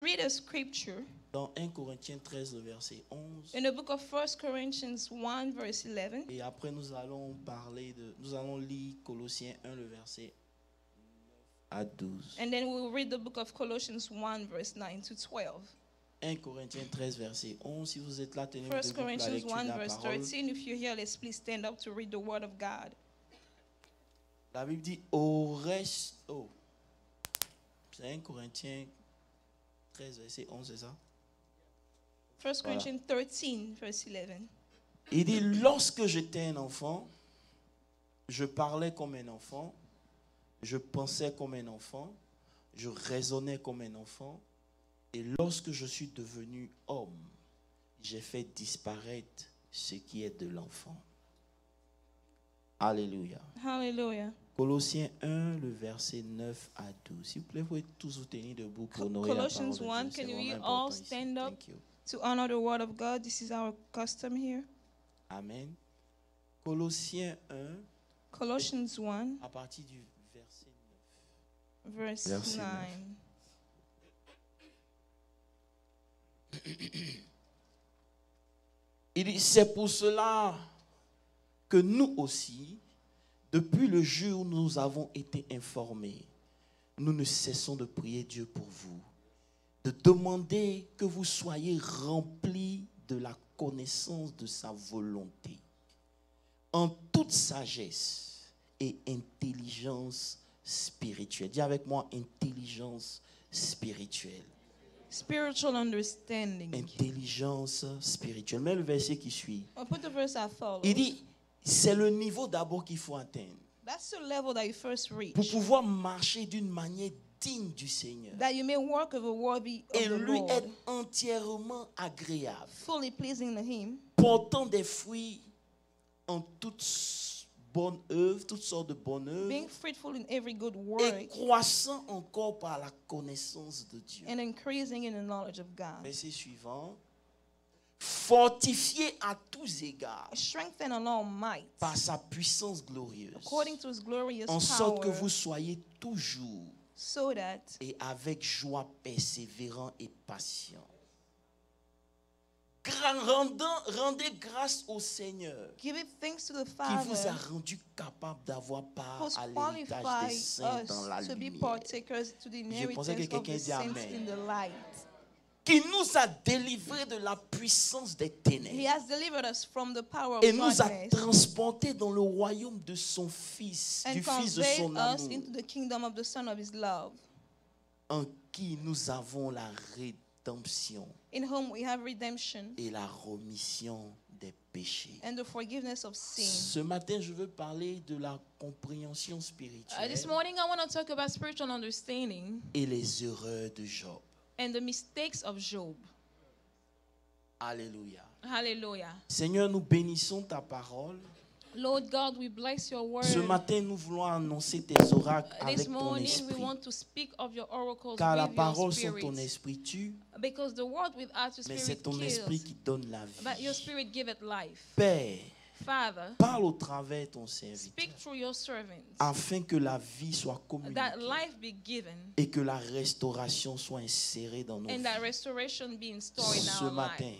read a scripture dans 1 Corinthiens 13, le verset 11. in the book of 1 Corinthians 1, verse 11. Et après, nous allons lire Colossiens 1, le verset 9 à 12. And then we'll read the book of Colossians 1, verse 9 to 12. 1 Corinthiens 13, verset 11. Si vous êtes là, tenez 1 debout pour la Corinthians lecture de 1, la verse parole. 13. If you're here, let's please stand up to read the word of God. La Bible dit au reste. Oh, c'est 1 Corinthiens 13, verset 11, c'est ça? 1 Corinthians 13, verse 11. Il dit, lorsque j'étais un enfant, je parlais comme un enfant, je pensais comme un enfant, je raisonnais comme un enfant, et lorsque je suis devenu homme, j'ai fait disparaître ce qui est de l'enfant. Alléluia. Hallelujah. Colossiens 1, le verset 9 à 12. S'il vous plaît, vous pouvez tous vous tenir debout pour honorer la Colossians parole 1, de Dieu. can C'est we vraiment all important ici. stand up Thank you. to honor the word of God? This is our custom here. Amen. Colossiens 1, Colossians 1, à partir du verset 9. verse Verset 9. 9. Il dit, c'est pour cela que nous aussi, depuis le jour où nous avons été informés, nous ne cessons de prier Dieu pour vous, de demander que vous soyez remplis de la connaissance de sa volonté, en toute sagesse et intelligence spirituelle. Dis avec moi, intelligence spirituelle. Spiritual understanding. Intelligence spirituelle. Mais le verset qui suit, I'll put the verse that follows. il dit, c'est le niveau d'abord qu'il faut atteindre That's the level that you first reach. pour pouvoir marcher d'une manière digne du Seigneur That you may work of a worthy of et the lui Lord, être entièrement agréable, fully pleasing to Him, portant des fruits en toutes bonnes œuvres, toutes sortes de bonnes œuvres, being fruitful in every good et work, croissant encore par la connaissance de Dieu. and increasing in the knowledge of God. Verset suivant. Fortifié à tous égards Strengthen in all might, par sa puissance glorieuse, according to His glorious en sorte que power, vous soyez toujours so that et avec joie persévérant et patient. Rendez grâce au Seigneur giving thanks to the qui vous a Father rendu capable d'avoir part who's à l'héritage des qualified saints dans la us to be lumière, partakers to the pensais que inheritance of quelqu'un the dit saints Amen. in the light. qui nous a délivrés de la puissance des He ténèbres has delivered us from the power of et nous a darkness transportés dans le royaume de son Fils, and du Fils de conveyed son us amour, into the kingdom of the Son of His love, en qui nous avons la rédemption in whom we have redemption et la remission des péchés. and the forgiveness of sin. Ce matin, je veux parler de la compréhension This spirituelle morning I want to talk about spiritual understanding et les erreurs de Job. and the mistakes of Job. Alléluia. Hallelujah. Seigneur, nous bénissons ta parole. Lord God, we bless your word. Ce matin, nous voulons annoncer tes oracles avec This ton morning we esprit. want to speak of your oracles Car la with your parole sans spirit. ton esprit tue, Because the word without your mais spirit c'est ton esprit kills, qui donne la but your vie. spirit giveth life. Père, Father, parle au travers de ton serviteur, speak through your servants, afin que la vie soit communiquée that life be given, et que la restauration soit insérée dans nos and that vies. restoration be installed in Ce our matin, life.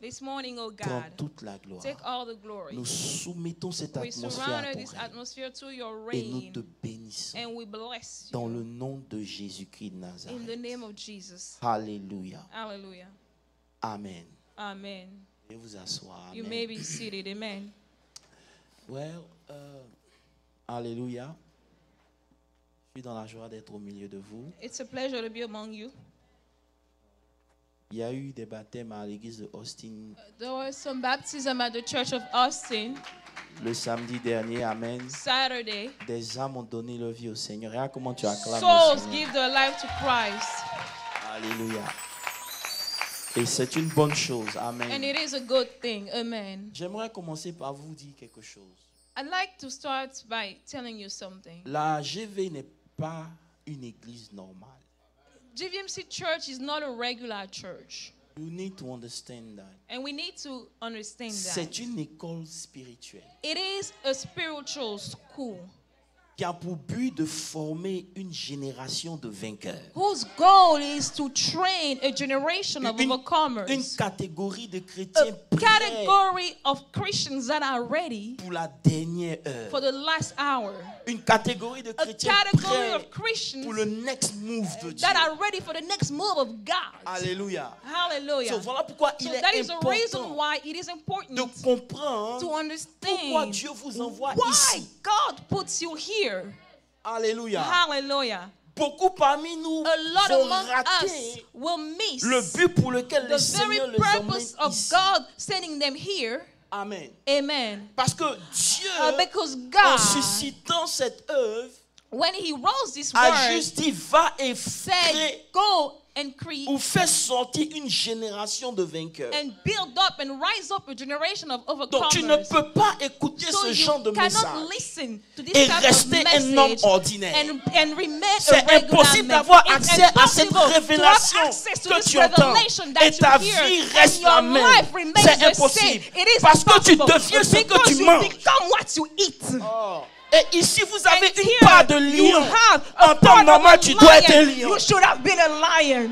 This morning, oh prends God, toute la gloire. take all the glory. Nous soumettons cette We atmosphère surround à ton this règne atmosphere to your et nous reign, te bénissons and we bless dans you le nom de Jésus-Christ de in the Nazareth. name of Jesus. Alléluia. Hallelujah. Amen. Amen. Je vais vous asseoir. You Amen. may be seated. Amen. Well, alléluia. Je suis dans la joie d'être au milieu de vous. It's a pleasure to be among you. Il y a eu des baptêmes à l'église de Austin There was some baptism at the Church of Austin le samedi dernier. Amen. Saturday. Des âmes ont donné leur vie au Seigneur. Regarde comment tu acclames le Souls Seigneur. give their life to Christ. Alléluia. Et c'est une bonne chose. And Amen. it is a good thing. Amen. J'aimerais commencer par vous dire quelque chose. I'd like to start by telling you something. La GV n'est pas une église normale. GVMC Church is not a regular church. You need to understand that. And we need to understand that. C'est une école spirituelle. It is a spiritual school. qui a pour but de former une génération de vainqueurs. Whose goal is to train a generation of overcomers. Une catégorie de chrétiens A category of Christians that are ready pour la dernière heure. for the last hour. Une catégorie de A chrétiens category prêts of Christians pour le next move de Dieu. that are ready for the next move of God. Alléluia. Hallelujah. So, voilà pourquoi So il that est is the reason important why it is de important comprendre to pourquoi understand Dieu vous envoie why ici. God puts you here. Alléluia. Hallelujah. Beaucoup parmi nous A lot vont among us rater will miss le but pour lequel le the very Seigneur les emmène purpose of ici. God sending them here. Amen. Amen. Parce que Dieu, Because en God, suscitant cette œuvre, when He rose this a word, juste dit va et said, crée go and create ou fait sortir une génération de vainqueurs. and build up and rise up a generation of Donc tu ne overcomers. peux pas écouter So ce you genre de cannot message listen to this et type of rester un homme message ordinaire. and remain a C'est regular impossible man. d'avoir It's accès à cette impossible to have révélation access to que this tu entends revelation that et you ta hear, vie and reste your la même. life remains C'est the same. impossible. It is Parce que tu impossible. deviens ce que Because tu you manges. become what you eat. Et ici, vous avez And une here part de you lion. have En a temps part of normal, a tu dois être un lion. lion. You should have been a lion.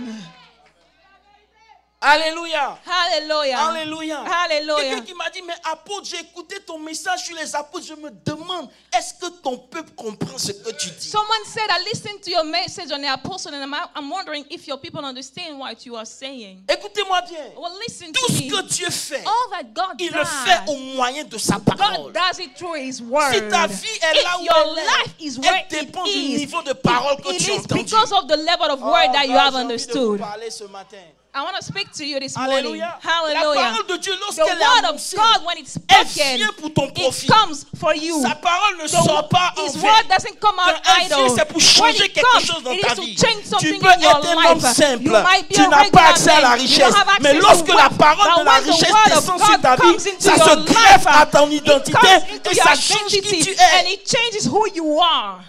Alléluia. Hallelujah. Alléluia. Hallelujah. Quelqu'un qui m'a dit, mais apôtre, j'ai écouté ton message sur les apôtres. Je me demande, est-ce que ton peuple comprend ce que tu dis? Someone said, I listened to your message on the apostle, and I'm wondering if your people understand what you are saying. Écoutez-moi bien. Well, listen Tout to ce me. que Dieu fait, All that God il le fait au does, moyen de sa parole. God does it through His word. Si ta vie est là If où your elle life est, is where elle dépend it du is, niveau de parole que it tu as is entendu. because of the level of word that you have J'ai envie de vous understood. parler ce matin. I want to speak to you this morning. Alléluia. La Hallelujah. parole de Dieu, The lorsqu'elle est word of annoncée, God, when it's elle spoken, vient pour ton it profit. comes for you. Sa parole ne sort pas en His vain. word doesn't come out Quand elle vient, idle. c'est pour When changer it quelque comes, chose dans it ta is to vie. change Tu something peux in your être un homme life. simple. You might be Tu a n'as pas accès à la regular man. You richesse. don't have Mais access lorsque to la wealth. parole But de la when the richesse word of descend sur God ta comes vie, into ça your se greffe life, à ton it identité comes into et your ça change qui identity, tu and es. it changes who you are.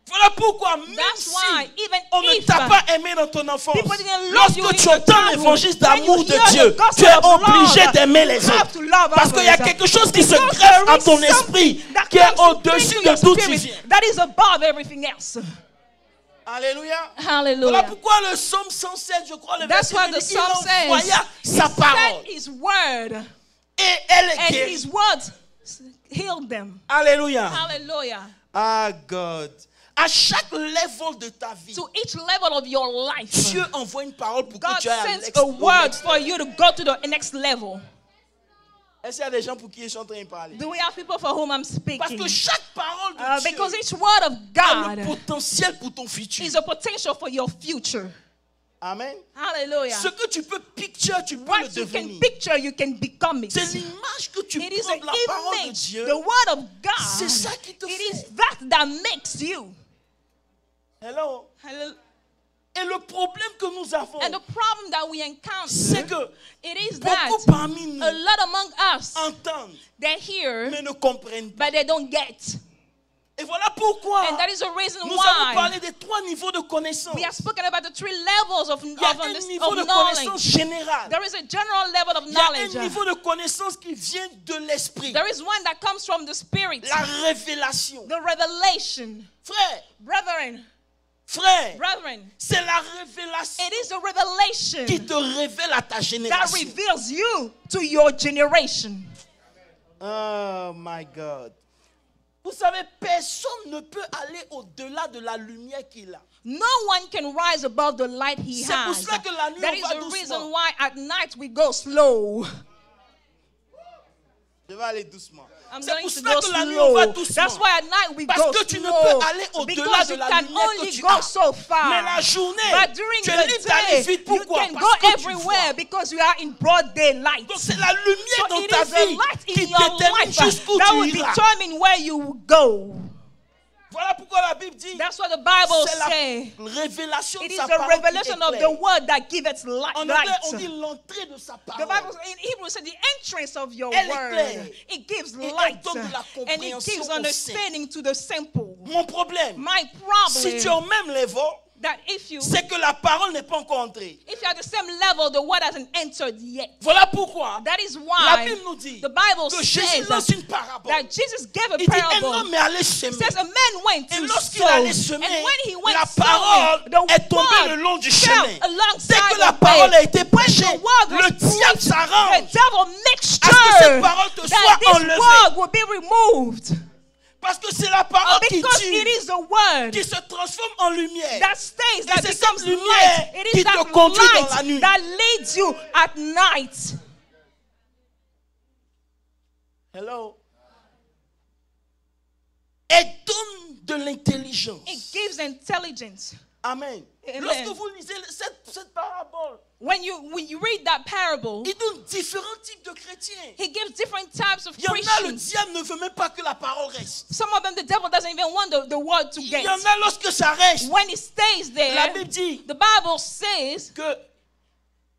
Voilà pourquoi, même That's why, si even on ne if t'a pas aimé dans ton enfance, people didn't love you lorsque in tu your entends childhood, l'évangile when d'amour you de hear the Dieu, gospel tu es of love, obligé d'aimer les you have autres. to love Parce qu'il y a others. quelque chose qui se Because greffe there à is ton something esprit, that qui est comes au-dessus into de your d'où tu spirit viens. that is above everything else. Alléluia. Voilà Hallelujah. pourquoi le psaume 107, je crois, le That's verset why the 2, il psalm says, envoya He sa sent parole. His word, Et elle est and guérie. His words healed them. Alléluia. Hallelujah. Ah, God. À chaque level de ta vie, To each level of your life, Dieu envoie une parole pour God que tu ailles à sends l'ex- a au word next for you to go to the next level. Est-ce qu'il y a des gens pour qui je suis en train de parler? Do we have people for whom I'm Parce speaking? que chaque parole de Dieu Because each word of a le God potentiel pour ton futur. is a potential for your future. Amen. Hallelujah. Ce que tu peux picture, tu peux le What you can devenir. picture, you can become it. C'est l'image que tu It is prends an de la parole de image, Dieu. the word of God. C'est ça qui te It fait. is that makes you. Hello. Hallel- Et le problème que nous avons, And the problem that we c'est encounter, que it is that beaucoup parmi nous a lot among us, entendent, they hear, mais ne comprennent pas. but they don't get. Et voilà pourquoi And that is the reason nous avons why parlé des 3 niveaux de connaissance. we have spoken about the 3 levels of Il y a un niveau de connaissance knowledge. générale. There is a general level of Il y a un knowledge. niveau de connaissance qui vient de l'esprit. There is one that comes from the Spirit, La révélation. the revelation. Frère, Brethren, c'est la révélation it is a revelation qui te révèle à ta that génération. reveals you to your generation. Oh my God. Vous savez, personne ne peut aller au-delà de la lumière qu'il a. No one can rise above the light he C'est pour has. cela que la nuit, That on is va the doucement. reason why at night we go slow. Je vais aller doucement. I'm C'est going pour to cela go que la nuit, on va slow. doucement. That's why at night we Parce go que tu ne slow. peux aller au-delà Because de you la can lumière que only tu go as. so far. Mais la journée, But during tu es the libre d'aller day, vite. you Pourquoi? can Parce go que tu everywhere vois. because you are in broad daylight. Donc c'est la lumière So dans it ta is the vie light qui in your détermine life jusqu'où that tu will iras. determine where you will go. Voilà pourquoi la Bible dit, That's what the Bible c'est la says. révélation It de is sa the parole qui revelation of the éclaire. word that giveth light. En anglais, on dit l'entrée de sa The parole. Bible in Hebrew says the entrance of your Elle word. éclaire. It gives Et elle light donne de la and it compréhension gives au understanding to the simple. Mon problème, My si tu es problem, au même level, that if you c'est que la parole n'est pas encore entrée. if you're at the same level, the word hasn't entered yet. Voilà pourquoi That is la why Bible nous dit the Bible que Jésus says lance une parabole. that Jesus gave a Il dit un parable. homme est allé It semer. says a man went Et to lorsqu'il sow, allait and semer, when he went la sowing, parole the est tombée le word long du fell chemin. Dès alongside que la the parole way. a été prêchée, When the word was le diable preached, s'arrange the devil makes à ce que cette sure parole te that soit this enlevée. word will be removed. Parce que c'est la parole qui Because tue, it is the word qui se transforme en lumière. that stays, that c'est becomes cette lumière light. It qui is te that conduit dans la light nuit. that leads you at night. Hello. Elle donne de l'intelligence. It gives intelligence. Amen. Amen. Lorsque vous lisez cette parabole, When you read that parable, il donne différents types de chrétiens. he gives different types of Il y en a, le Christians. diable ne veut même pas que la parole reste. Some of them, the devil doesn't even want the word to Il get. y en a, lorsque ça reste, When it stays la there, Bible dit the Bible says que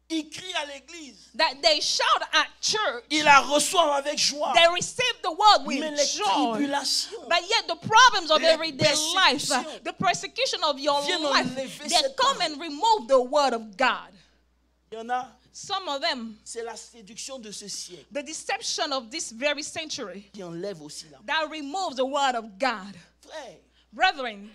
il crie à l'église. that they shout at church. Il la reçoit avec joie. They receive the word with Mais les joy. tribulations, But yet the problems of Les everyday life, persécutions the persecution of your viennent life, enlever they cette come parole. and remove the word of God. il y en a, Some of them, c'est la séduction de ce siècle the deception of this very century, qui enlève aussi la parole. that removes the word of God. Frère, Brethren,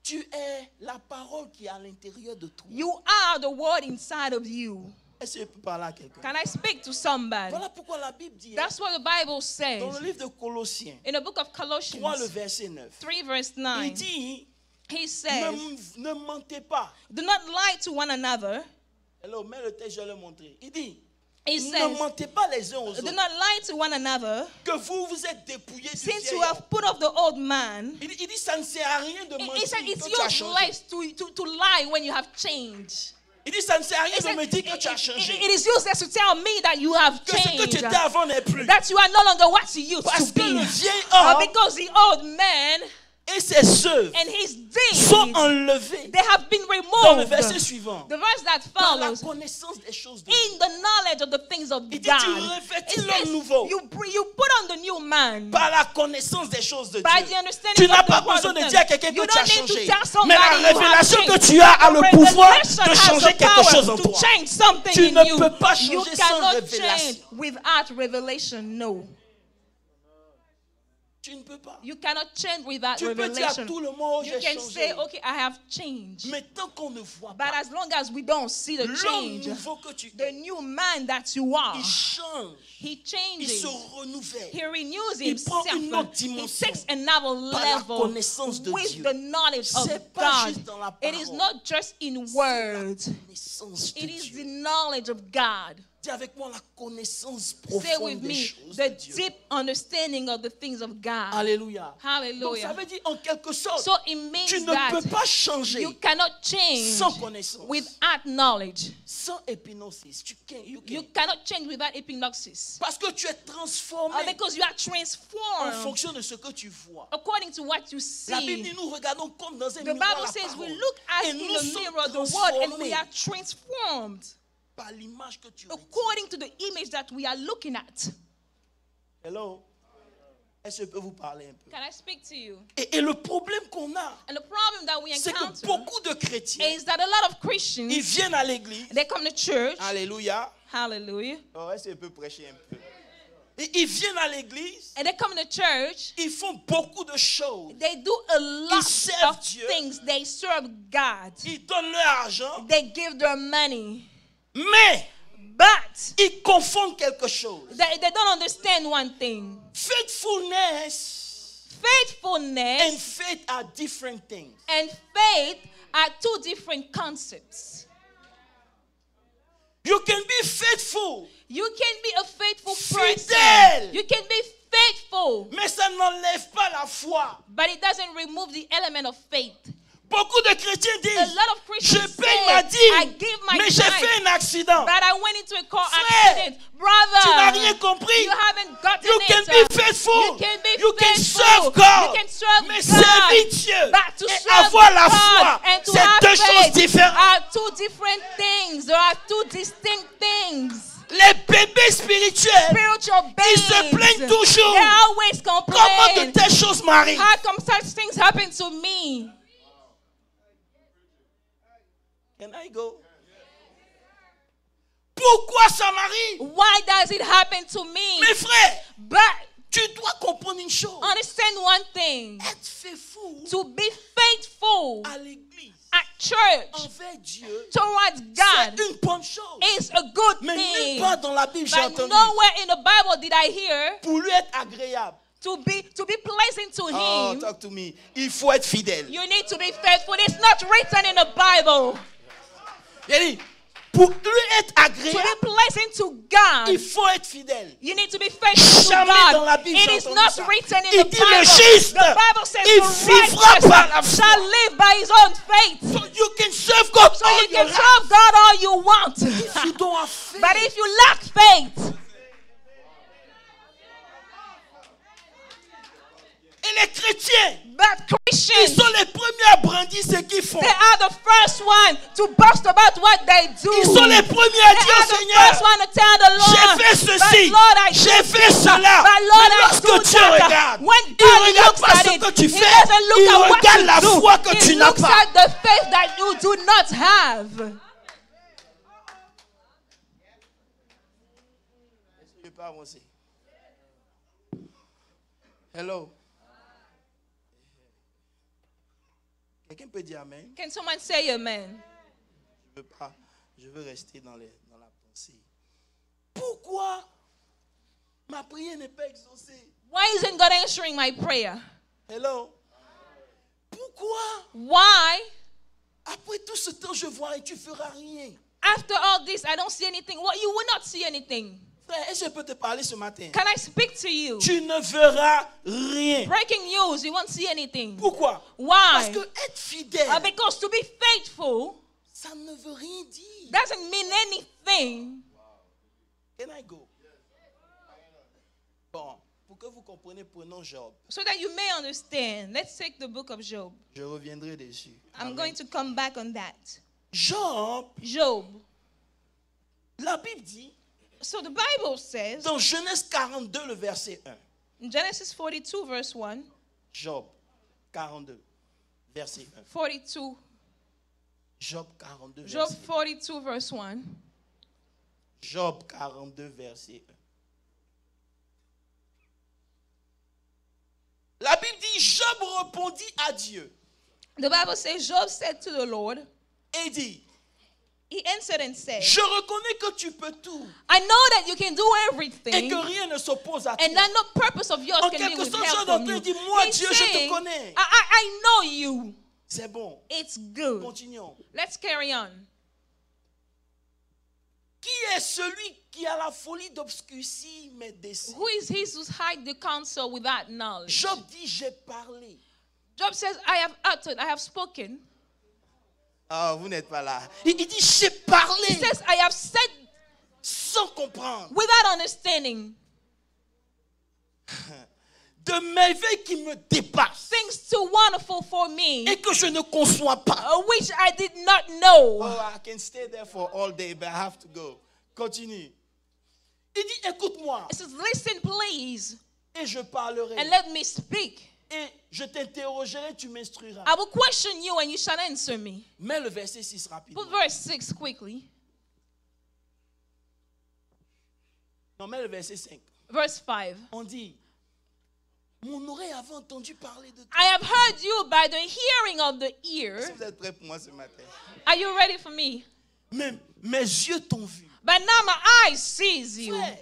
tu es la parole qui est à l'intérieur de toi. you are the word inside of you. Est-ce que je peux parler à quelqu'un? Can I speak to somebody? Voilà pourquoi la Bible dit, That's what the Bible dans le says. livre de Colossiens, In the book of 3, le Colossians verset 9, 3 verse il 9, dit, he says, ne mentez pas. do not lie to one another. Alors, mets le texte, je vais le montrer. Il dit, He ne says, mentez pas les uns aux do autres. not lie to one another. Que vous vous êtes dépouillés du Since vieil you have homme. put off the old man, Il dit, ça ne sert à rien de he mentir said it's que tu as changé. useless to lie when you have changed. Il dit, ça ne sert à rien He de said, me dire que tu as changé. it is useless to tell me that you have Que ce que tu changed. étais avant n'est plus. That you are no longer what you used Parce to que le be. vieil homme Because the old man et ses œuvres and his deeds, sont enlevés they have been dans le verset removed. suivant. The verse that Par la follows, connaissance des choses de Dieu. in the knowledge of the things of Il dit, God. tu revêtis It l'homme says, nouveau. you put on the new man. Par la connaissance des choses de By Dieu. the understanding Tu n'as of the pas word besoin of de God. dire à quelqu'un You que tu as don't need to changé. tell somebody Mais la you have révélation que changed. tu as a le The pouvoir revelation de has changer the quelque power chose en to toi. change something Tu in ne you. peux pas You changer sans cannot révélation. change without revelation. No. Tu ne peux pas. You cannot change without Tu peux dire à revelation. tout le monde, You j'ai can changé. say, okay, I have changed. Mais tant qu'on ne voit But pas as long as we don't see the l'homme change, nouveau que tu the es, new man that you are, il change, he il changes. se renouvelle. He renews Il prend himself. une autre He dimension takes another par la level connaissance de with Dieu. the knowledge of C'est pas God. juste dans la It is parole. not just in C'est words. la connaissance de It is Dieu. the knowledge of God. Dis avec moi la connaissance Say profonde with des me, choses the de Dieu. deep understanding of the things of God. Alléluia. Donc ça Hallelujah. veut dire en quelque sorte, So it means tu ne that peux pas changer you cannot change sans connaissance, without knowledge. sans épinosis. You cannot change without epinoxis. Parce que tu es transformé Because you are en transformed fonction de ce que tu vois. according to what you La Bible dit, see. nous regardons comme dans un The miroir Bible la says we parole. look at Et in nous the sommes mirror the word and we transformés are transformed par l'image que tu vois. according to the image that we are looking at. Hello? Est-ce que je peux vous parler un peu? Can I speak to you? Et le problème qu'on a, And the problem that we c'est que encounter beaucoup de chrétiens, is that a lot of ils Christians, viennent à l'église. they come to church. Alléluia. Hallelujah. Oh, est-ce que je peux prêcher un peu? Et ils viennent à l'église, And they come to church. ils font beaucoup de choses. They do a lot servent of Dieu. things. They serve God. Ils donnent leur argent, They give their money. mais But ils confondent quelque chose. they don't understand one thing. Faithfulness and Faithfulness faith are different things. and faith are two different concepts. You can be faithful, You can be a faithful person. Fidèle. You can be faithful, mais ça n'enlève pas la foi. but it doesn't remove the element of faith. Beaucoup de chrétiens A disent, lot of je Christians paye say, ma I dîme, give my mais j'ai tithe, fait un accident. but I went into a car Frère, accident. Brother, Tu n'as rien compris. you haven't gotten You can it. be faithful. You can be You can faithful. serve God. You can serve Mais God. servir Dieu But to et serve avoir la God foi, and to c'est have deux choses faith différentes. are two different things. There are two distinct things. Les bébés spirituels, Spiritual ils se babes, plaignent toujours. they always Comment de complain. telles choses m'arrivent? How come such things happen to me? Can I go? Pourquoi ça m'arrive? Why does it happen to me? Mes frères, But tu dois comprendre une chose. understand one thing. Être faithful To be faithful à l'église at church envers Dieu, towards God c'est une bonne chose. is a good Mais nulle thing. part dans la Bible j'ai But entendu nowhere in the Bible did I hear pour lui être agréable. to be pleasing to Oh, him. talk to me. Il faut être fidèle. You need to be faithful. It's not written in the Bible. Il dit, pour lui être To agréable, be pleasing to God, il faut être fidèle. you need to be faithful to Jamais dans la God. Bible It j'ai is entendu not ça. written in Il the dit le Bible. juste, The Bible says il the vivra par la righteous foi. shall live by his own faith. So you can serve God So all you your can life. serve God all you want. If you don't have faith, But if you lack faith, et les chrétiens, but ils Christians, sont les premiers à brandir ce qu'ils font. they are the first one to boast about what they do. Ils sont les premiers à They dire are au the Seigneur, first one to tell the Lord, j'ai fait ceci, but Lord, I j'ai did fait this, cela. but Lord, Mais I lorsque do Dieu that. regarde, When il God regarde looks pas at ce it, que tu He fais, doesn't look il at what regarde you la do. foi que He tu n'as looks pas. at the faith that you do not have. Je ne vais pas avancer. Hello. Quelqu'un peut dire Amen? Can someone say amen? Je veux pas. Je veux rester dans la pensée. Pourquoi ma prière n'est pas exaucée? Why isn't God answering my prayer? Hello. Pourquoi Why? après tout ce temps je vois et tu feras rien? After all this, I don't see anything. Well, you will not see anything. Frère, est-ce que je peux te parler ce matin? Can I speak to you? Tu ne verras rien. Breaking news, you won't see anything. Pourquoi? Parce Why? que être fidèle, Because to be faithful ça ne veut rien dire. doesn't mean anything. Can I go? Bon, pour que vous compreniez, prenons Job. So that you may understand, let's take the book of Job. Je reviendrai dessus. I'm Amen. going to come back on that. Job, Job. la Bible dit, So the Bible says, dans Genèse 42, le verset 1. in Genesis 42, verse 1, Job 42, verset 1. 42, Job 42, Job verset 1. 42, verse 1. Job 42, verset 1. La Bible dit, Job répondit à Dieu The Bible says, Job said to the Lord, et dit, he answered and said, je reconnais que tu peux tout I know that you can do et everything, que rien ne s'oppose à toi. and that no purpose of yours En can be quelque sorte, withheld Jean from d'entrée you. dit, moi He's Dieu, je te saying, connais. I know you. C'est bon. It's good. Continuons. Let's carry on. Qui est celui qui a la folie d'obscurcir mes desseins? Who is he who hide the counsel without knowledge? Job dit, j'ai parlé. Job says, I have uttered, I have spoken. Ah, vous n'êtes pas là. Il dit, j'ai parlé He says, I have said sans comprendre. without understanding De merveilles qui me dépassent things too wonderful for me, et que je ne conçois pas. which I did not know. Oh, I can stay there for all day, but I have to go. Continue. Il dit, écoute-moi It says, listen, please, et je parlerai. and let me speak. Et je t'interrogerai, tu m'instruiras. I will question you and you shall answer me. Mets le verset 6 rapidement. Put verse 6 quickly. Non, mets le verset 5. Verse 5. On dit, mon oreille avait entendu parler de toi. I have heard you by the hearing of the ear. Est-ce que vous êtes prêts pour moi ce matin? Are you ready for me? Même mes yeux t'ont vu. But now my eyes sees you. Frère,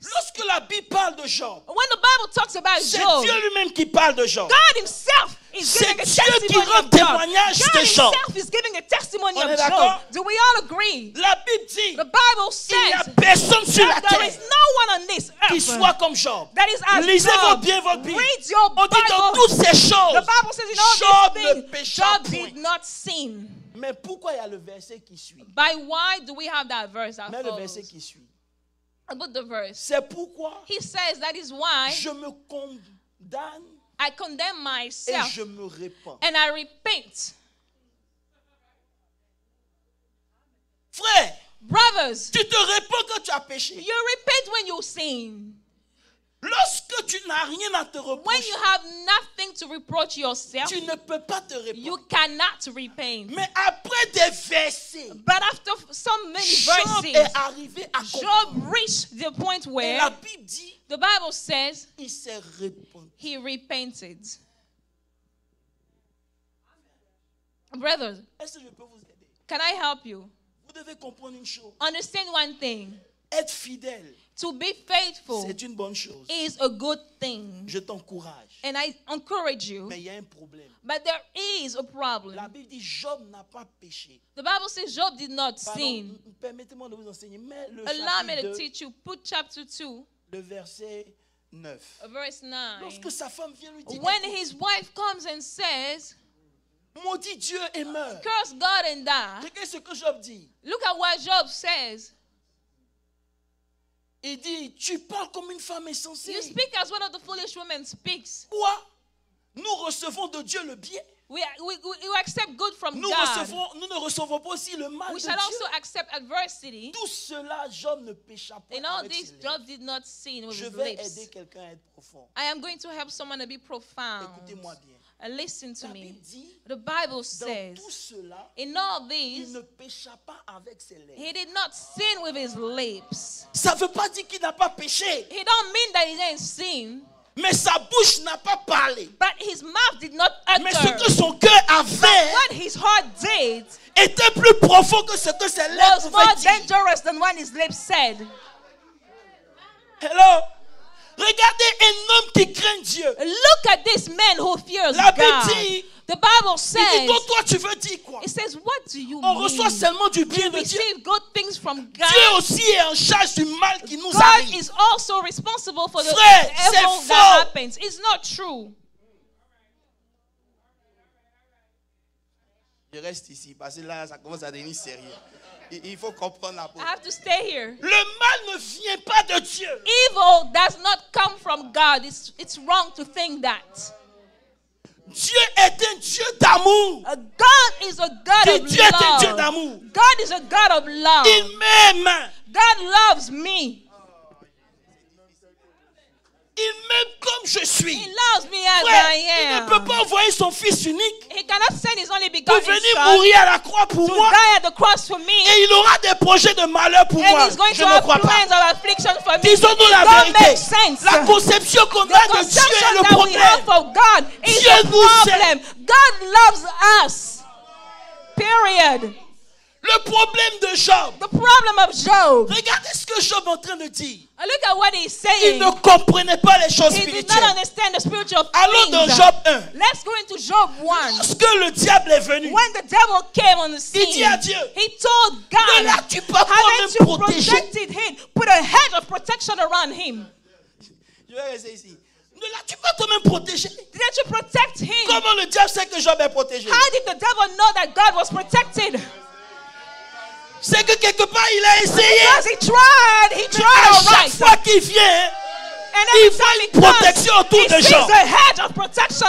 lorsque la Bible parle de Job, When the Bible talks about c'est Job, Dieu lui-même qui parle de Job. God himself is C'est giving a Dieu qui testimony rend of Job. témoignage God de Job. himself is giving a testimony On est of d'accord? Job. Do we all agree? La Bible dit, The Bible il n'y a says personne sur la that there is terre no one on this qui earth soit comme Job. that is as Lisez Job. bien votre Bible. Read your On dit dans Bible. toutes ces choses, The Bible says in all Job these ne things, pécha Job point. did not sin. Mais pourquoi il y a le verset qui suit? By why do we have that verse that Mais le follows? verset qui suit. Put the verse. C'est pourquoi He says that is why je me condamne I condemn et myself je me répands. and I repent. Frère, Brothers, tu te répands quand tu as péché. you repent when you sin. Lorsque Lorsque tu n'as rien à te When reprocher, you have nothing to reproach yourself, tu ne peux pas te you répondre. cannot repent. Mais après des versets, But after so many Job verses, est arrivé à comprendre. Job reached the point Et where la Bible dit, the Bible says il s'est répandu. he repented. Brothers, Est-ce que je peux vous aider? can I help you? Vous devez comprendre une chose. Understand one thing. Être fidèle, To be faithful c'est une bonne chose. is a good thing. Je t'encourage. And I encourage you. Mais il y a un problème. But there is a La problem. Bible dit, Job n'a pas péché. The Bible says Job did not Pardon, sin. permettez-moi de vous enseigner. Mais le Allow me chapitre to 2, teach you. Put chapter 2, le verset 9. verse 9. Lorsque sa femme vient lui dire, When his wife comes and says, maudit Dieu et meurt. curse God and die. Regardez ce que Job dit. Look at what Job says. Il dit, tu parles comme une femme insensée. You speak as one of the foolish women speaks. Quoi? Nous recevons de Dieu le bien. We accept good from Nous God. ne recevons pas aussi le mal We de shall also Dieu. accept adversity. Tout cela, Job ne pécha pas In all avec this, ses lèvres. Job did not sin with Je his vais lips. aider quelqu'un à être profond. I am going to help someone to be profound. Écoutez-moi bien. Listen to La me. Bible dit, The Bible dans says, tout cela, in all il this, ne pécha pas avec ses lèvres. he did not sin with his lips. Ça ne veut pas dire qu'il n'a pas péché, He don't mean that he didn't sin, mais sa bouche n'a pas parlé. but his mouth did not Mais ce utter. que son cœur avait What his heart did était plus profond que ce que ses lèvres was more pouvaient dire. dangerous than what his lips said. Hello? Regardez un homme qui craint Dieu. Look at this man who fears La Bible God. dit, The Bible il dit, says, donc toi tu veux dire quoi? it says, what do you On mean? reçoit seulement du bien We de Dieu. receive good things from Dieu God. aussi est en charge du mal qui nous God arrive. is also responsible for the Frère, c'est evil faux. that happens. It's not true. Je reste ici parce que là ça commence à devenir sérieux. Il faut comprendre la I chose. have to stay here. Le mal ne vient pas de Dieu. Evil does not come from God. It's wrong to think that. Dieu est un Dieu d'amour. God is a God Dis, of Dieu est un Dieu love. d'amour. God is a God of love. Il m'aime. God loves me. Il m'aime comme je suis. He loves me as Frère, I il ne am. peut pas envoyer son fils unique He cannot send his only pour begotten venir son mourir à la croix pour to moi. die at the cross for me. Et il aura des projets de malheur pour moi. And he's going Je to ne have crois pas. plans of affliction for me. Disons-nous la It don't vérité. make sense. La conception qu'on The a de Dieu est conception le that we have problème. of God is Dieu the nous problem. God loves us. Period. Le problème de Job. The problem of Job. Regardez ce que Job est en train de dire. Look at what he's Il saying. ne comprenait pas les choses He did not spirituelles. understand the spiritual Allons dans things. Job 1. Let's go into Job 1. Lorsque le diable est venu, When the devil came on the il dit scene, à Dieu, he told ne God, l'as-tu pas haven't toi-même you protégé? protected him? Put a hedge of protection around him. Je vais rester ici. Ne l'as-tu pas toi-même protégé? Didn't you protect him? Comment le diable sait que Job est protégé? How did the devil know that God was protected? C'est que quelque part il a essayé. Because he tried. He tried À all chaque right. fois qu'il vient, And il every voit time une he protection comes, autour he de sees Job. a hedge of protection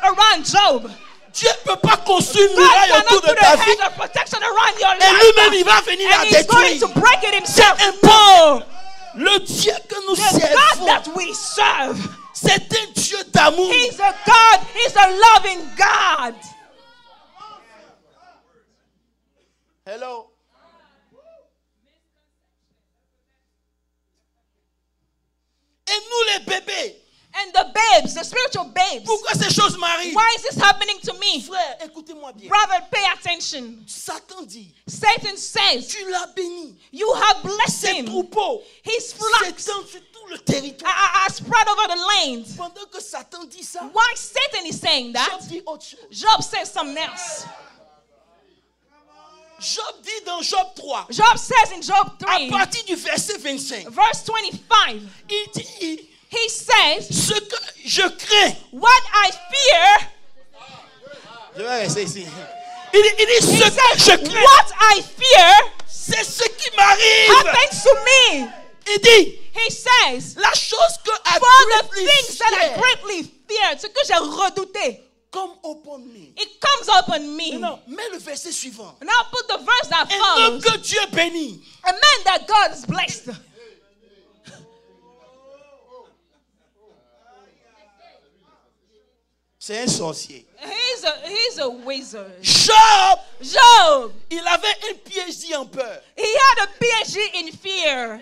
around Job. Dieu ne peut pas construire une God muraille cannot autour de put a ta vie. hedge of protection around your Et life. lui-même, il va venir la And he's going détruire. to break it himself. C'est No. Le Dieu que nous The God servons, that we serve, c'est un Dieu d'amour. he's a God. He's a loving God. Hello. Et nous les bébés, And the babes, the spiritual babes. pourquoi ces choses m'arrivent? Why is this happening to me? Frère, écoutez-moi bien. Brother, pay attention. Satan dit, Satan says, tu l'as béni. you have blessed Ses him. troupeaux His flocks s'étendent sur tout le territoire. are spread over the lanes. Pendant que Satan dit ça, Why Satan is saying that? Job dit autre chose. Job says something else. Job dit dans Job 3, Job says in Job à 3, partir du verset 25, verse 25, il dit, he says, ce que je crains. what I fear, Je vais rester ici. Il dit, he ce que je says, crains, what I fear c'est ce qui m'arrive. happens to me. Il dit, He says, la chose que a for the greatly things that I feared greatly fear, ce que j'ai redouté, come upon me. it comes upon me. Non, mais le verset suivant. Now put the verse that Un homme follows. que Dieu bénit. A man that God has blessed. C'est un sorcier. He's a wizard. Job, Job, il avait un PhD en peur. he had a PhD in fear.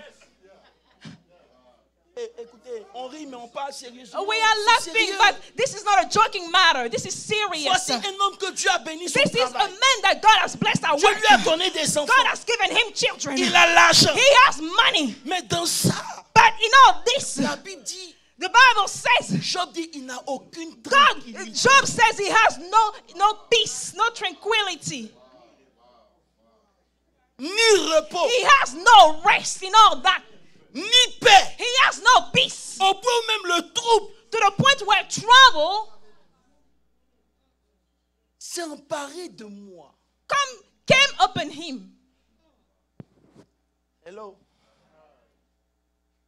Écoutez, on rit mais on parle sérieusement. We are C'est laughing, sérieux. but this is not a joking matter. This is serious. Voici un homme que Dieu a béni son This is a travail. man that God has blessed our Dieu work. lui a donné des enfants. God has given him children. Il a l'argent. He has money. Mais dans ça, But in all this, la Bible dit, the Bible says, Job dit, il n'a aucune God, tranquillité. Job says he has no peace, no tranquility. Ni repos, He has no rest in all that. ni paix. He has no peace. Au point où même le trouble To the point where trouble s'est emparé de moi. came upon him. Hello.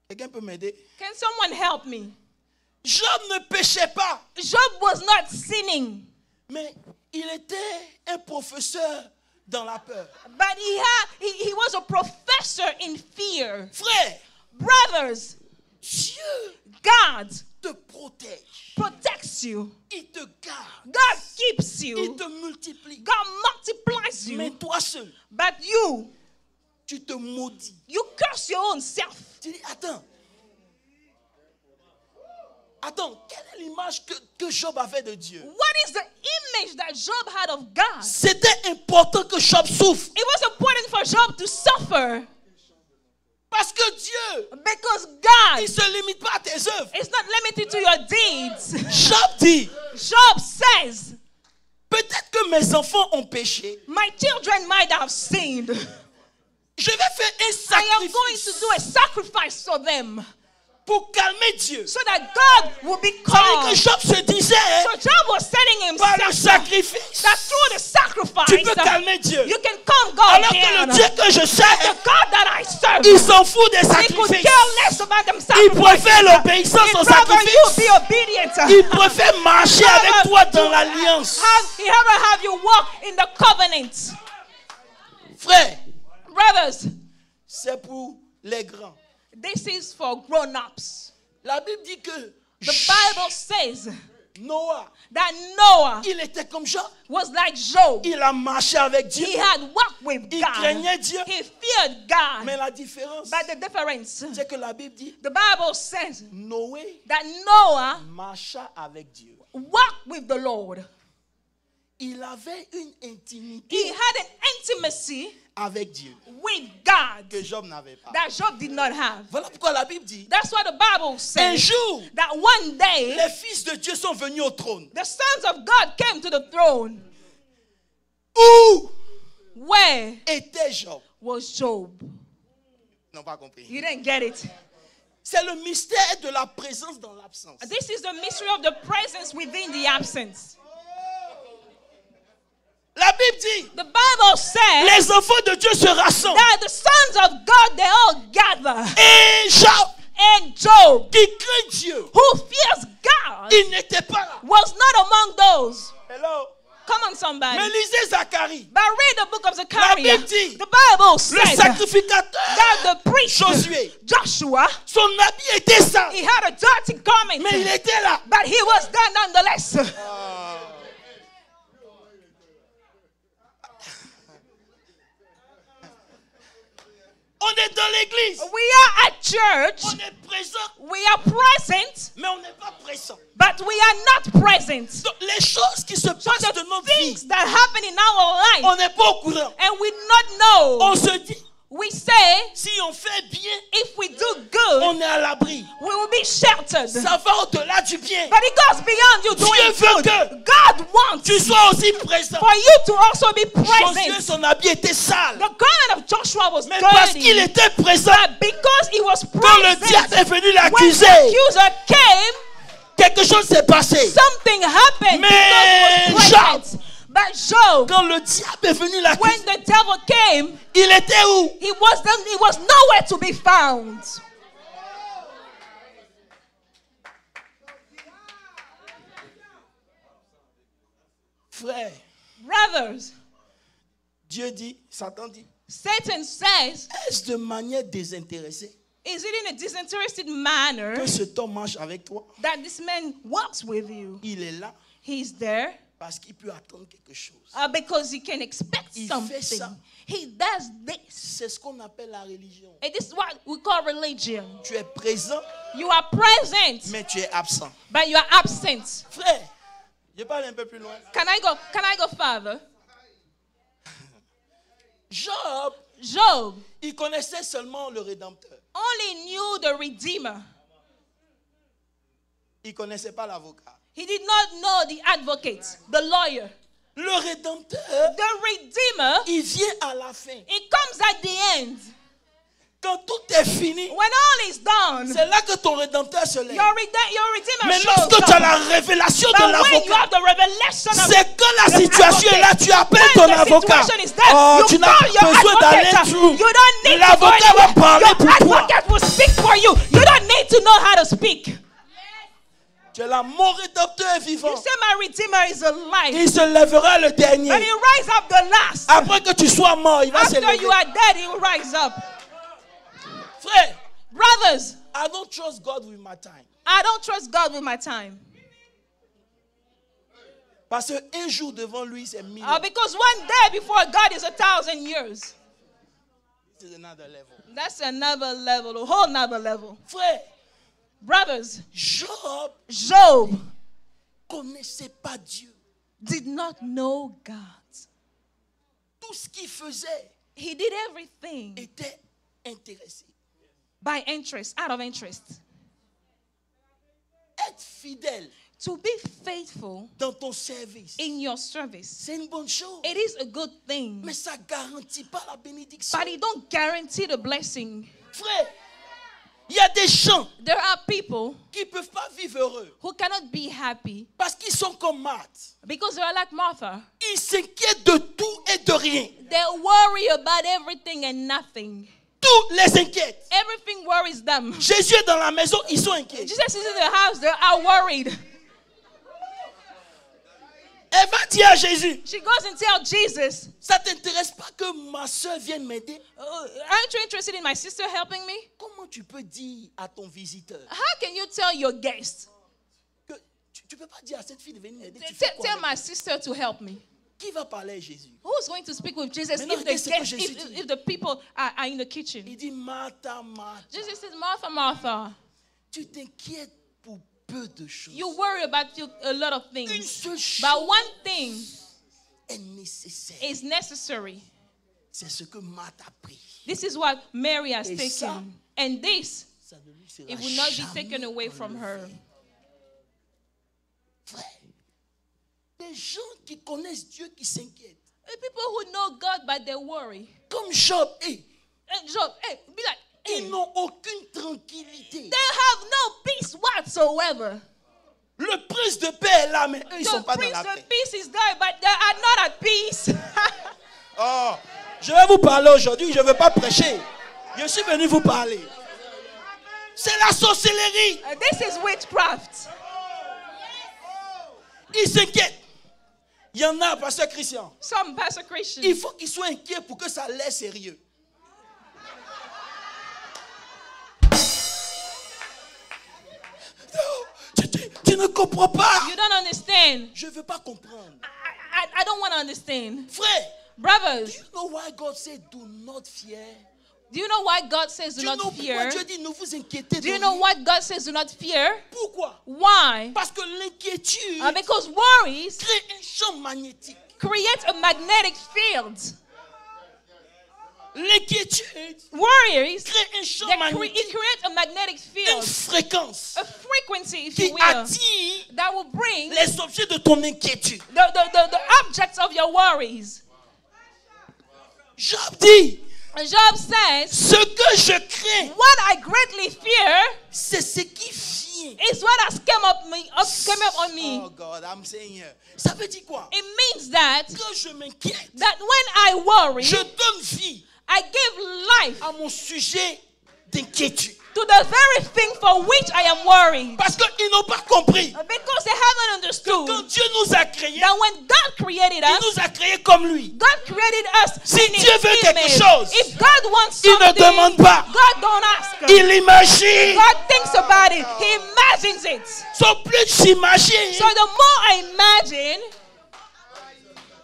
Quelqu'un peut m'aider? Can someone help me? Job ne péchait pas, Job was not sinning, mais il était un professeur dans la peur. but he was a professor in fear. Frère, Brothers, Dieu God te protège. protects you. Il te garde. God keeps Il you. te multiplie. God multiplies Mais you. toi seul, But you tu te maudis. curse your own self. Tu dis, attends. Attends, quelle est l'image que Job avait de Dieu? What is the image that Job had of God? C'était important que Job souffre. It was important for Job to suffer Parce que Dieu, because il God ne se limite pas à tes œuvres. is not limited to your deeds. Job dit, Job says, peut-être que mes enfants ont péché. my children might have sinned. Je vais faire un I am going to sacrifice do a sacrifice for them pour calmer Dieu. so that God will be Ça veut dire calm. que Job se disait, So Job was telling par le himself sacrifice, that through the sacrifice, tu peux calmer Dieu. you can calm God Alors que down. le Dieu que je The sers, God that I serve, il s'en fout des he could sacrifices. care less about them Il préfère l'obéissance au He'd rather you sacrifice. be obedient. Il préfère marcher avec toi dans l'alliance. He ever have you walk in the covenant. Frère, Brothers, c'est pour les grands. this is for grown-ups. La Bible dit que The Bible says Noah, that Noah il était comme Job. was like Job. Il a marché avec Dieu. He had walked with Il God. craignait Dieu. He feared God. Mais la différence, But the difference, c'est que la Bible dit the Bible says Noé that Noah marcha avec Dieu. walked with the Lord. Il avait une intimité He had an intimacy avec Dieu with God que Job n'avait pas. that Job did not have. Voilà pourquoi la Bible dit That's why the Bible un says jour, that one day les fils de Dieu sont venus au trône. the sons of God came to the throne. Où Where était Job? was Job? Ils n'ont pas compris. You didn't get it. C'est le mystère de la présence dans l'absence. This is the mystery of the presence within the absence. La Bible dit, The Bible says les enfants de Dieu se rassemblent. that the sons of God, they all gather. Et Job, And Job, qui craint Dieu, who fears God, il n'était pas là. was not among those. Hello. Come on, somebody. Mais lisez Zacharie. But read the book of Zechariah. Bible dit, The Bible Le says sacrificateur, that the priest, Josué, Joshua, son habit était sale. he had a dirty garment, Mais il était là. but he was there nonetheless. On est dans l'église. We are at church, On est présent, we are present, mais on n'est pas présent. but we are not present. Donc, les choses qui se So passent the de notre vie, things that happen in our life, on n'est pas au courant. and we not know, On se dit, we say, si on fait bien, if we do good, on est à l'abri. we will be sheltered. Ça va au-delà du bien. But it goes beyond you Dieu doing veut good. que God wants tu sois aussi présent. for you to also be Josué, present. son habit était sale. The garment of Joshua was Mais parce qu'il dirty, était présent, but because he was quand le diable present, est venu when l'accuser, the accuser came, quelque chose s'est passé. something happened Mais because he was present. But Job, Quand le diable est venu l'accuser, when the devil came, il était où? he was nowhere to be found. Frère, Brothers, Dieu dit, Satan dit, Satan says, est-ce de manière désintéressée is it in a disinterested manner que cet homme marche avec toi? that this man walks with you? Il est là, He's there parce qu'il peut attendre quelque chose. because he can expect Il fait something. ça. He does this. C'est ce qu'on appelle la religion. And this is what we call religion. Tu es présent, You are present, mais tu es absent. but you are absent. Frère, je parle un peu plus loin. Can I go further? Job, il connaissait seulement le Rédempteur. Only knew the Redeemer. Il ne connaissait pas l'avocat. He did not know the advocate, the lawyer. Le Rédempteur, The Redeemer, il vient à la fin. it comes at the end. Quand tout est fini, When all is done, c'est là que ton Rédempteur se lève. your Redeemer Mais shows lorsque tu as up. la révélation de But when you l'avocat, have the revelation of c'est quand la situation est là, tu appelles when ton the avocat. situation is there, Oh, you tu n'as call your pas besoin d'aller advocate. through. You don't need to go L'avocat va anywhere. parler Your pour toi. advocate will speak for you. You don't need to know how to speak. Tu es là, mon Rédempteur est vivant. You say my Redeemer is alive. Il se lèvera le But dernier. he rise up the last. Après que tu sois mort, il va se After lever. you are dead, he will rise up. Frère, Brothers, I don't trust God with my time. I don't trust God with my time. Parce qu'un jour devant lui, c'est 1000 ans. Because one day before God is 1,000 years. C'est another level. That's another level, a whole nother level. Frère, Brothers, Job connaissait pas Dieu. did not know God. Tout ce qu'il faisait He did everything était intéressé. by interest, out of interest. Être fidèle To be faithful dans ton service, in your service, c'est une bonne chose. it is a good thing. Mais ça ne garantit pas la bénédiction. But it don't guarantee the blessing. Frère, il y a des gens There are people qui ne peuvent pas vivre heureux who cannot be happy parce qu'ils sont comme Marthe. because they are like Martha. Ils s'inquiètent de tout et de rien. They worry about everything and nothing. Tout les inquiète. Everything worries them. Jésus est dans la maison, ils sont inquiets. Jesus is in the house, they are worried. Elle va dire à Jésus, She goes and tells Jesus, ça ne t'intéresse pas que ma soeur vienne m'aider? aren't you interested in my sister helping me? Comment tu peux dire à ton visiteur How can you tell your guest? que tu ne peux pas dire à cette fille de venir m'aider? Tu Tell fais quoi avec my elle? sister to help me. Qui va parler à Jésus? Who's going to speak with Jesus Maintenant, if the regarde ce que guest, Jésus dit. if the people are in the kitchen? Il dit, Martha, Martha, Jesus says, Martha, Martha, tu t'inquiètes pour peu de choses. you worry about a lot of Une things, seule chose but one thing est nécessaire. is necessary. C'est ce que Marthe a pris. This is what Mary has Et ça, taken. And this, Ça ne lui sera it will not be jamais taken away from her. enlevé. Frère, des gens qui connaissent Dieu qui s'inquiètent. People who know God, but they worry. Comme Job, And Job, hey, be like, hey, ils n'ont aucune tranquillité. they have no peace whatsoever. Le prince de paix est là, mais eux, ils ne sont The pas dans prince la of paix. peace is there, but they are not at peace. Oh, je vais vous parler aujourd'hui, je ne veux pas prêcher. Je suis venu vous parler. C'est la sorcellerie. This is witchcraft. Ils s'inquiètent. Il y en a, pasteur Christian. Some Pastor Christians. Il faut qu'ils soient inquiets pour que ça l'air sérieux. Tu ne comprends pas. You don't understand. Je ne veux pas comprendre. I don't want to understand. Frère, do Brothers, you know why God said do not fear? do you know why God says do Do you not know fear? pourquoi Dieu dit ne vous inquiétez Do you de know rien? what God says do not fear? Pourquoi? Why? Parce que l'inquiétude Because worries crée un champ magnétique. create a magnetic field. L'inquiétude Worries, crée un champ it magnétique. creates a magnetic Une field, fréquence a frequency, if qui you will, attire that will bring les objets de ton inquiétude. the objects of your worries. Job dit, Job says, ce que je crains, what I greatly fear c'est ce qui vient. is what has come up on me. Oh God, I'm saying here. Ça veut dire quoi? It means that Quand je m'inquiète, when I worry, je donne vie I give life à mon sujet d'inquiétude. to the very thing for which I am worried. Parce qu'ils n'ont pas compris Because they haven't que understood quand Dieu nous a créés, that when God created il us, nous a créés comme lui. God created us Si in Dieu His veut quelque image. chose, If God wants il ne something, demande pas. God don't ask. Il imagine. God thinks about it. He imagines it. So plus j'imagine, So the more I imagine,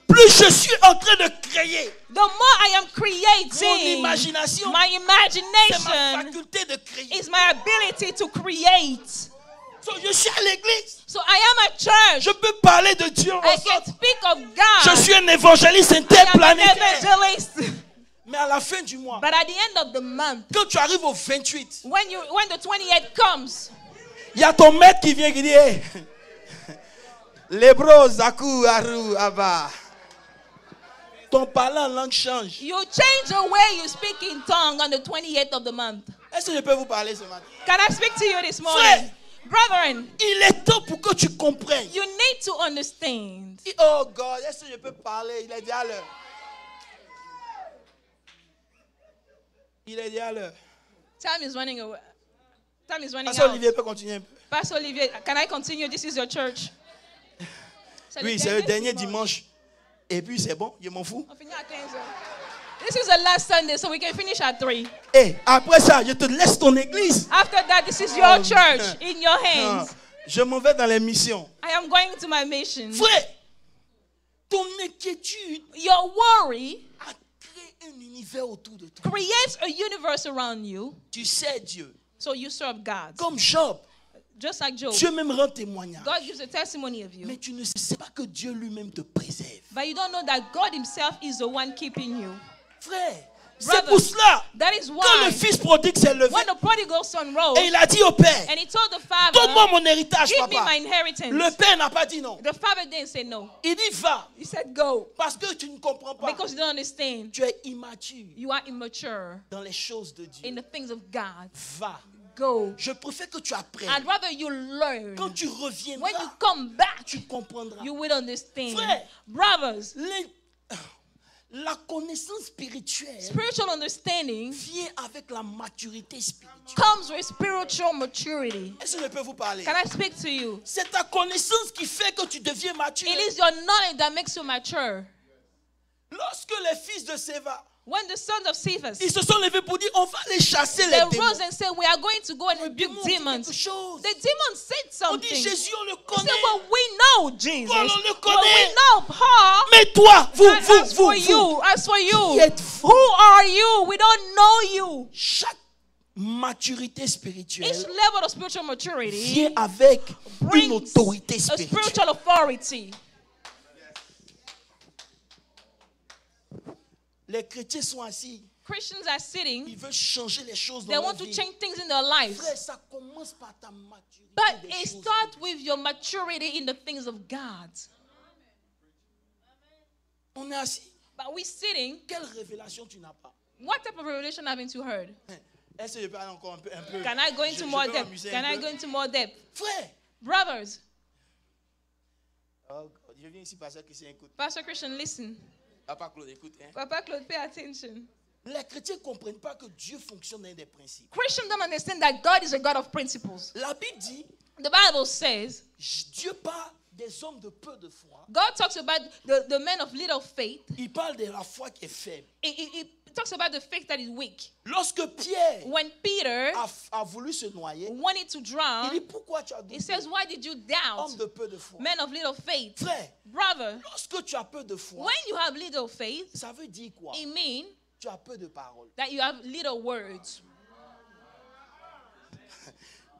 plus je suis en train de créer. the more I am Mon creating. imagination, My c'est ma imagination faculté de créer. is my ability to create. So je suis à l'église. So I am at church. Je peux parler de Dieu. I can speak of God. Je suis un évangéliste I am an interplanétaire. evangelist. Mais à la fin du mois, But at the end of the month, quand tu arrives au 28, when the 28th comes, il y a ton maître qui vient qui dit hey, Lebro, Zaku, Aru, Abba. Ton parler en langue change. you change the way you speak in tongue on the 28th of the month. Est-ce que je peux vous parler ce matin? Can I speak to you this morning? Frère, Brethren, il est temps pour que tu comprennes. you need to understand. Oh God, est-ce que je peux parler? Il est déjà l'heure. Il est déjà l'heure. Time is running away. Time is running Pasteur out. Olivier peut continuer un peu. Pastor Olivier, can I continue? This is your church. Oui, c'est le dernier dimanche. Et puis c'est bon, je m'en fous. On finit à 15 heures. This is the last Sunday, so we can finish at 3. Et après ça, je te laisse ton église. After that, this is your church in your Non, hands. je m'en vais dans les missions. I am going to my mission. Frère, ton inquiétude Your worry a créé un univers autour de toi. creates a universe around you, Tu sais Dieu. so you serve God. Comme Job, Just like Job. Dieu même rend témoignage. God gives a testimony of you. Mais tu ne sais pas que Dieu lui-même te préserve. But you don't know that God himself is the one keeping you. Frère, c'est Brother, pour cela. That is Quand why le fils prodigue s'est levé when the prodigal son rose et il a dit au père, and he told the father, donne-moi mon héritage, give me papa. my inheritance. Le père n'a pas dit non. The father didn't say no. Il dit va. He said go. Parce que tu ne comprends pas. Because you don't understand. Tu es immature You are immature dans les choses de Dieu. in the things of God. Va. Go. Je préfère que tu apprennes. I'd rather you learn. Quand tu When you reviendras, come back, tu comprendras. you will understand. Frère. Brothers, La connaissance spirituelle spiritual understanding vient avec la maturité spirituelle. comes with spiritual maturity. Est-ce que je peux vous parler? Can I speak to you? C'est ta connaissance qui fait que tu deviens mature. It is your knowledge that makes you mature. Lorsque les fils de Séva, When the sons of Cephas, ils se sont levés pour dire, on va aller chasser they les démons. rose and said, we are going to go and Les rebuke démons ont dit demons. quelque chose. The demons said On dit, something. Jésus, on le He said, connaît. well, we know Jesus. Paul, on le Well, connaît. we know Paul. Mais toi, vous, And as for vous, you, as for you, Qui êtes-vous? who are you? We don't know you. chaque maturité Each spirituelle level of spiritual maturity vient avec une brings autorité a spirituelle. spiritual authority. Les chrétiens sont assis. Christians are sitting, Ils veulent changer les choses they dans want leur to vie. change things in their lives. Frère, ça commence par ta maturité. But des it choses. starts with your maturity in the things of God. On est assis. But we're sitting, Quelle révélation tu n'as pas? what type of revelation haven't you heard? Est-ce que je peux aller encore un peu? Can I go into Je more peux depth? m'amuser Can un I peu? go into more depth? Frère, Brothers, oh God, je viens ici parce que c'est écoute. Pastor Christian, listen. Papa Claude, écoute. Hein. Papa Claude, pay attention. Les chrétiens ne comprennent pas que Dieu fonctionne dans des principes. Christians don't understand that God is a God of principles. La Bible dit, The Bible says, Dieu parle des hommes de peu de foi. God talks about the men of little faith. Il parle de la foi qui est faible. He talks about the faith that is weak. Lorsque Pierre When Peter a voulu se noyer, wanted to il drown, dit pourquoi tu as he douté? says, why did you Homme doubt? de peu de foi. Men of little faith. Frère, Brother, lorsque tu as peu de foi, when you have little faith, ça veut dire quoi? it means Tu as peu de paroles. that you have little words.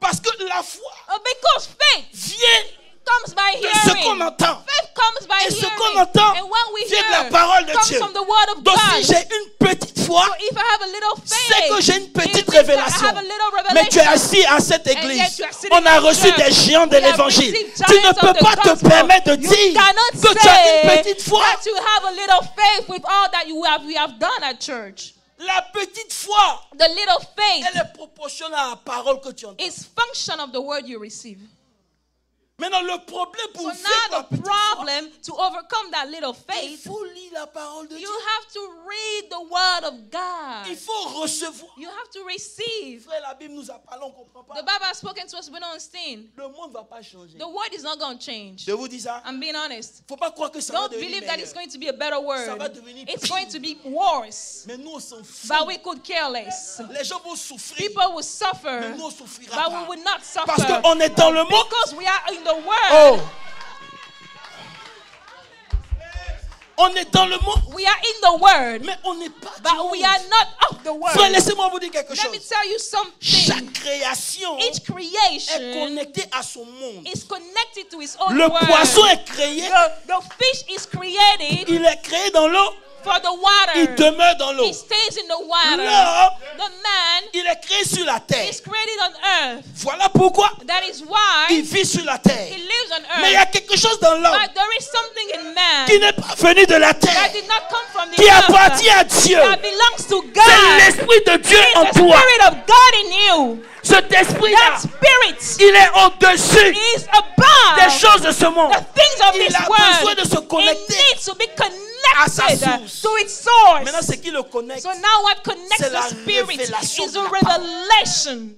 Parce que la foi Because faith vient comes by de ce qu'on hearing. entend. Faith comes by Et ce qu'on hearing. entend And when we vient de la hear, parole de comes Dieu. from the word of Donc God. si j'ai une petite foi, So if I have a little c'est faith, que j'ai une it petite means that révélation. I have a little Mais tu es revelation. assis à cette And yet église. you are sitting On a in reçu church. des géants de We have l'évangile. received Tu ne giants of peux the pas te gospel. permettre de You dire cannot que tu as une say petite foi. that you have a little faith with all that we have done at church. La petite foi, The little faith elle est proportionnelle à la parole que tu entends. is function of the word you receive. Maintenant, le problème pour So vaincre la now the petite foi, problem to overcome that little il faith, faut lire la parole de Dieu. you have to read the word of God. Il faut recevoir. You have to receive. Frère, la Bible nous a parlé, on ne comprend pas. The Bible has spoken to us, we don't understand. Le monde ne va pas changer. The word is not going to change. Je vous dis ça. I'm being honest. Il ne faut pas croire que ça va Don't devenir believe that meilleur. it's going to be a better Ça va word. devenir It's pire. going to be worse. Mais nous, on s'en fout. But we could care less. Les gens vont souffrir. People will Mais suffer, nous, on ne souffrira but pas. we will not Parce suffer. qu'on est dans le monde. Because we are in the word. Oh. On est dans le monde. We are in the word, Mais on n'est pas du but we monde. are not of the word. Frère, laissez-moi vous dire quelque Let me chose. tell you something. Chaque création Each est creation connectée à son monde. is connected to its own Le word. poisson est créé. The fish is created Il est créé dans l'eau. for the water. Il demeure dans l'eau. He stays in the water. L'homme, The man il est créé sur la terre. is created on earth. Voilà pourquoi That is why il vit sur la terre. he lives on Mais il y a earth. quelque chose dans l'homme But there is something in man qui n'est pas venu de la that terre, did not come from the qui earth, appartient à Dieu. that belongs to C'est God. l'Esprit de Dieu It's en the toi. Spirit of God in you. Cet esprit-là, That spirit il est au-dessus is above des choses de ce monde. the things of Il this a besoin world. de se It connecter needs to be à sa connected source. to its source. Maintenant, ce qui le connecte, So now what connects c'est la the spirit révélation is de a la parole. revelation.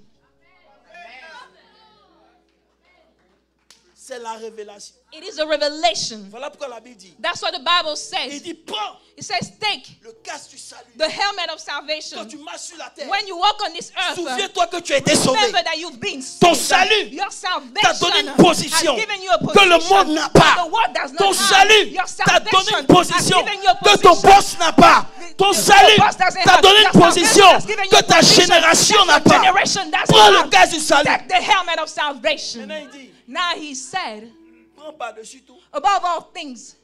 c'est la révélation. It is a revelation. Voilà pourquoi la Bible dit. That's what the Bible Il says. dit, prends It says, take le casque du salut. the helmet of Quand salvation. tu marches sur la terre, When you walk on this earth, souviens-toi que tu as été sauvé. remember that you've been Ton saved. salut Your t'a donné salvation une position has given you a que position le monde n'a pas. that the world does not Ton have. salut Your t'a donné salvation une position has given you a que ton position boss n'a pas. Ton the salut boss doesn't t'a have. donné Your une position salvation has given you que a ta position génération that n'a your pas. generation doesn't Prends le have. casque du salut. Take the helmet of salvation. Maintenant, il dit, Now he said, prends par-dessus tout above all things,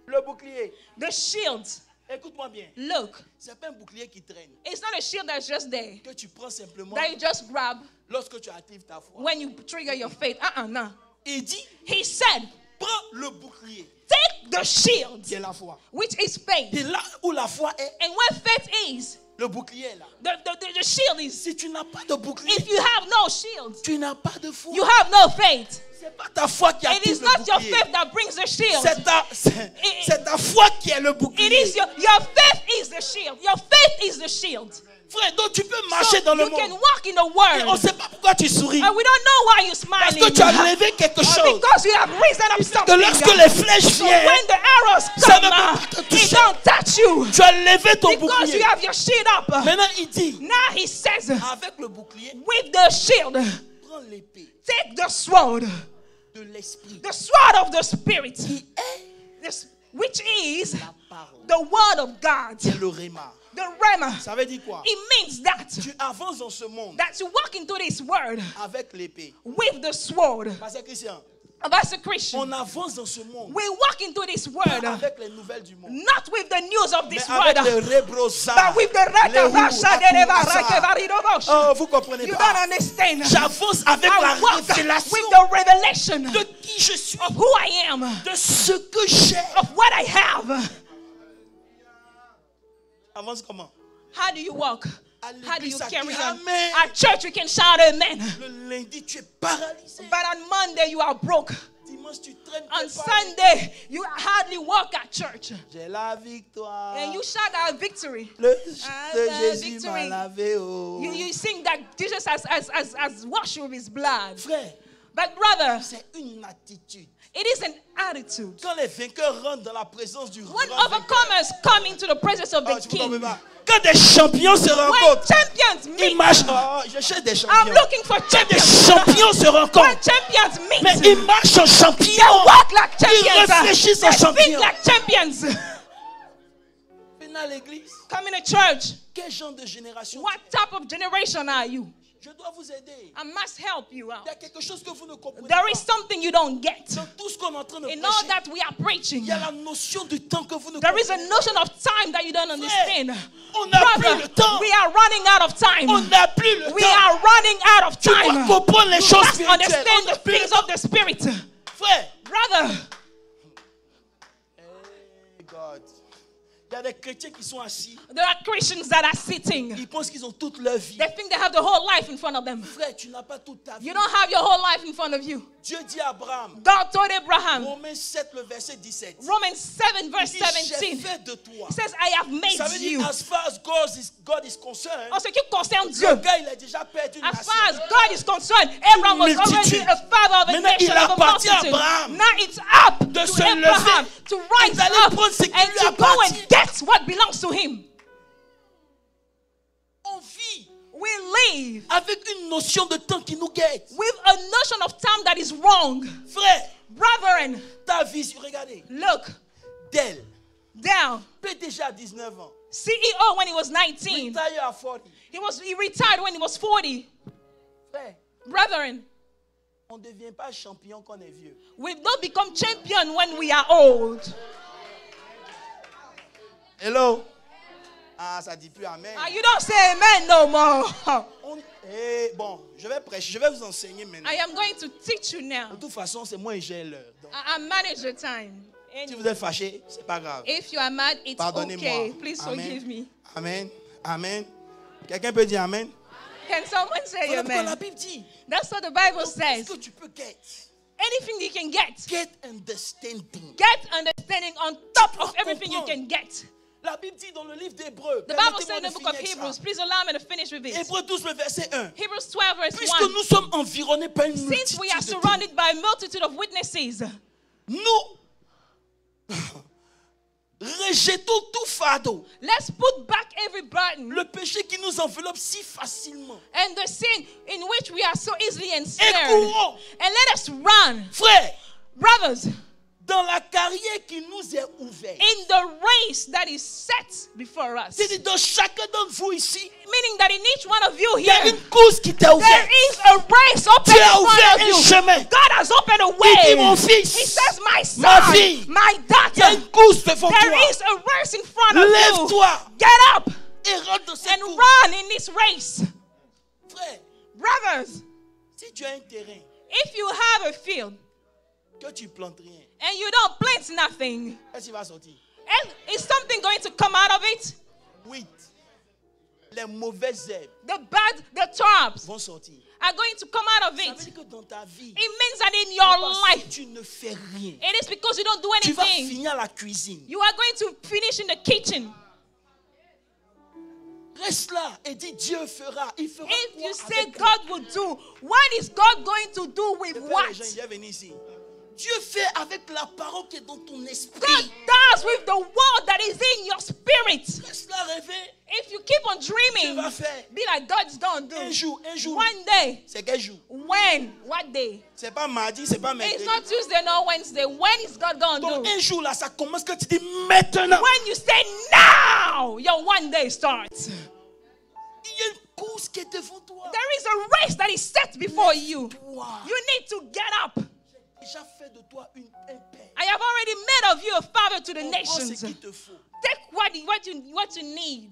le bouclier. the shield. Écoute-moi bien. Look, C'est pas un bouclier qui traîne, it's not a shield that's just there que tu prends simplement that you just grab lorsque tu actives ta foi. when you trigger your faith. No. Il dit, He said, prends le bouclier, take the shield, qui est la foi. which is faith. Et là où la foi est, And where faith is, le bouclier est là. the shield is. Si tu n'as pas de bouclier, If you have no shield, tu n'as pas de foi. you have no faith. C'est pas ta foi qui It active is le not your bouclier. faith that brings the shield. C'est ta foi qui est le It bouclier. is your faith is the shield. Your faith is the shield. Frère, donc tu peux marcher So dans le you can monde. walk in the Et on ne word. sait pas pourquoi tu souris. And we don't know why you're Parce smiling. que tu as levé quelque chose. Because you have risen up Que something. lorsque les flèches So viennent, when the arrows ça come, ne peut pas te it toucher. don't touch you. Tu as levé ton Because bouclier. you have your shield up. Maintenant, il dit, Now he says, avec le bouclier, with the shield, prends l'épée take the sword. de l'esprit The sword of the Spirit. qui est Which is la parole. the word of God. C'est le rhéma. The rhema. Ça veut dire quoi? It means that Tu avances dans ce monde you walk into this word avec l'épée. with the sword. Pasteur Christian, As a Christian, on avance dans ce monde we walk into this word pas avec les nouvelles du monde, not with the news of mais this avec word, le rebrosa. but with the Oh, vous comprenez You pas? don't understand. J'avance avec la I walk révélation with the revelation de qui je suis, of who I am, de ce que j'ai. of what I have. Avance comment? How do you walk? À How do you l'église, ça carry crie on? amen. At church, you can shout amen. Le lundi, tu es paralysé. But on Monday, you are broke. Dimanche, tu traînes On tes pas. Sunday, you hardly walk at church. J'ai la victoire. And you shout out victory. Le Ah, de la Jésus victory. m'a lavé. Oh. You sing that Jesus has washed you with his blood. Frère, But brother, c'est une attitude. it is an attitude. Quand les vainqueurs rentrent dans la présence du When grand vainqueur, overcomers come into the presence of the tu comprends king, pas. Quand des champions se when rencontrent, champions ils meet, marchent. Oh, je cherche des I'm champions. looking for Quand des champions. champions se When rencontrent, champions mais meet, ils marchent en they champions. walk like champions. réfléchissent en They think champions. like champions. Venez à l'église. Come in a church. Quel genre de génération? What type of generation are you? Je dois vous aider. I must help you out. Il y a quelque chose que vous ne comprenez There pas. is something you don't get. Dans tout ce qu'on est en train de In all prêcher, that we are preaching, il y a la notion du temps que vous ne there is a comprenez notion of time that you don't understand. On n'a plus Brother, le temps. we are running out of time. On n'a plus le We temps. are running out of Tu dois time. comprendre les You choses must spirituelles. On understand n'a the plus le things temps. of the Spirit. Frère, Brother, hey God. Il y a a des chrétiens qui sont assis. There are Christians that are sitting. Ils pensent qu'ils ont toute leur vie. They think they have the whole life in front of them. Frère, tu n'as pas toute ta vie. You don't have your whole life in front of you. Dieu dit à Abraham, God told Abraham, Romains 7, le verset 17. Romans 7 verse Il dit, 17. j'ai fait de toi. He says, I have made Ça veut dire, you. as far as God is concerned, En ce qui concerne Dieu, le gars, il a déjà perdu une as nation. far as God is concerned, Abraham was already multitude. a father of a Maintenant, nation, il of a appartient à multitude. Abraham Now it's up de to se Abraham lever to et rise d'aller up prendre ce qui and lui to go appartient. and get what belongs to him. On vit We live avec une notion de temps qui nous guette. with a notion of time that is wrong. Frère, Brethren, ta vision, regardez, look, Dell, down. PDG à 19 ans, CEO when he was 19. retire à 40. He retired when he was 40. Frère, Brethren, on ne devient pas champion quand on est vieux. we don't become champion when we are old. Hello? Ah, ça dit plus amen. You don't say amen no more. Bon, je vais prêcher, je vais vous enseigner maintenant. I am going to teach you now. De toute façon, c'est moi qui gère l'heure. Donc, I manage the time. si vous êtes fâché, c'est pas grave. If you are mad, it's Pardonnez-moi. okay. Please Amen. forgive me. Amen. Amen. Quelqu'un peut dire amen? Can someone say Voilà pourquoi la amen? Bible dit. That's what the Bible Est-ce says. que tu peux get? Anything you can get. Get understanding. Get understanding on top of dois everything you comprendre. can get. La Bible dit dans le livre d'Hébreux. The Bible says permettez-moi in the de book of finir avec Hebrews, ça. please allow me to finish with this. Hébreux 12, le verset 1. Hebrews 12 verse Puisque 1. nous sommes environnés par une Since we are multitude de surrounded by a multitude of witnesses, nous rejetons tout fardeau, let's put back every burden le péché qui nous enveloppe si facilement. and the sin in which we are so easily Et ensnared. courons, And let us run, frère, brothers, dans la carrière qui nous est ouverte. in the race that is set before us. C'est-à-dire dans chacun d'entre vous ici, Meaning that in each one of you il y a here, une course qui t'est there ouverte. is a race open Dieu in a front ouvert of un you. chemin. God has opened a Il dit, mon way. fils, He says, my ma son, fille, my il y a daughter, une course devant there toi. is a race in front of you. Lève-toi Get up et rentre dans cette and course. run in this race. Frère, Brothers, si tu as un terrain, if you have a field que tu plantes rien, and you don't plant nothing, qu'est-ce qui va sortir? and is something going to come out of it? Oui. Les mauvaises herbes The tops vont sortir. are going to come out of Ça veut it. dire que dans ta vie, It means that in your parce life, que tu ne fais rien, it is because you don't do tu vas anything. finir à la cuisine. You are going to finish in the kitchen. Reste là et dis Dieu fera. Il fera If quoi you say avec moi? God will do, what is God going to do with Frère, what? les gens, il est venu ici. Dieu fait avec la parole qui est dans ton esprit. God does with the word that is in your spirit. Reste là, rêver. If you keep on Dieu dreaming, va faire. be like God's going to Un do. jour. One day. C'est quel jour? When? What day? C'est pas mardi, c'est pas mercredi. It's not Tuesday nor Wednesday. When is God going to Donc do? un jour là, ça commence que tu dis maintenant. When you say now, your one day starts. Il y a une course qui est devant toi. There is a race that is set before you. Wow. You need to get up. J'ai déjà fait de toi un père. I have already made of you a father to the Comprends ce nations. qu'il te faut. Take what you need.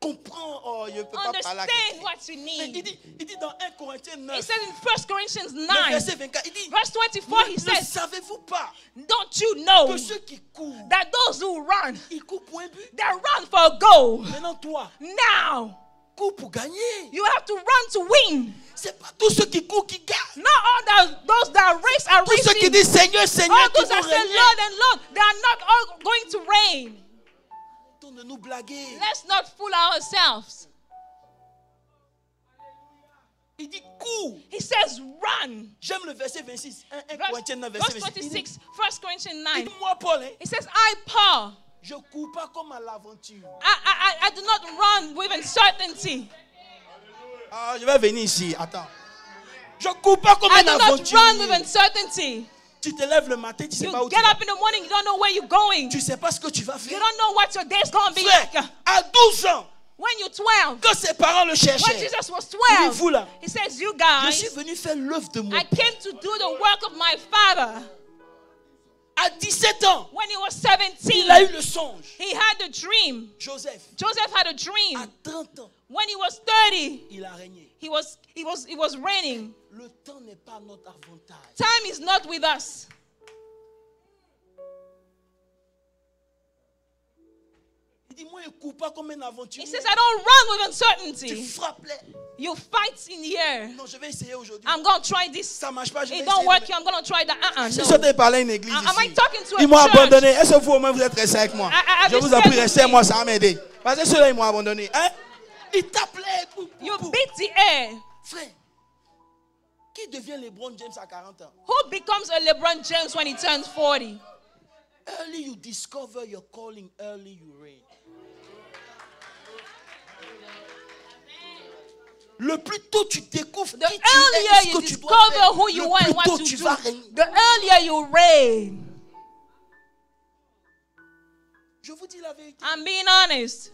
Comprends. Oh, je ne peux pas parler à Understand quelqu'un. what you Mais need. il dit dans 1 Corinthiens 9, It says in 1 Corinthians le 9, verset 24, il dit, verse 24, he ne says, savez-vous pas don't you know que ceux qui courent, that those who run, ils courent pour un but. they run for a goal. Maintenant toi, Now, cours pour gagner. you have to run to win. C'est pas tous ceux qui courent qui gagnent. Not all those that race are Tous ceux qui racing. disent Seigneur, Seigneur, All qui those that vont say régner. Lord and Lord, they are not all going to reign. Arrêtons de nous blaguer. Let's not fool ourselves. Il dit cours. He says run. J'aime le verset 26. 1 Verse, Corinthiens 9, verse verset 26. 26, 1 Corinthians Il 9. dit, moi, Paul, hein, It says, I, Paul, je ne cours pas comme à l'aventure. I do not run with uncertainty. Ah, je vais venir ici. Attends. Je ne cours pas comme I une do not aventure. run with uncertainty. Tu te lèves le matin, tu ne sais You pas où tu get vas. up in the morning, you don't know where you're going. Tu ne sais pas ce que tu vas You faire. don't know what your day's going to be Frère, like. à 12 ans, When you're 12, quand ses parents le when cherchaient, Jesus was il dit, 12, vous là, he says, you je suis guys, venu faire l'œuvre de mon I came to do the work of my Father. À 17 ans, When he was il a eu 17, le songe. he had a dream. Joseph, Joseph had a à dream. 30 ans, When he was 30, il a régné. he was reigning. Le temps n'est pas notre avantage. Time is not with us. Il dit, moi, je ne cours pas comme un aventurier. He says, I don't run with Tu uncertainty. frappes les. You fight in the air. Non, je vais essayer aujourd'hui. I'm going to try this. Ça ne marche pas, je vais It essayer. don't work here. I'm going to try that. Je No. suis en train de parler à une église Am I ici. talking to a Ils m'ont church? abandonné. Est-ce que vous, au moins, vous êtes restés avec moi? Have Je you vous ai pris, stayed restez with moi, me? ça va m'aider. Parce que ceux-là, ils m'ont abandonné. Hein? Ils t'appelaient. You beat the air. Frère, qui devient LeBron James à 40 ans? Who becomes a LeBron James when he turns 40? Early you discover your calling, early you reign. Le plus tôt tu découvres The qui tu es et earlier ce you que tu dois discover faire, who you le are and plus what tôt to tu do, vas régner. the earlier you reign. Je vous dis la vérité. I'm being honest.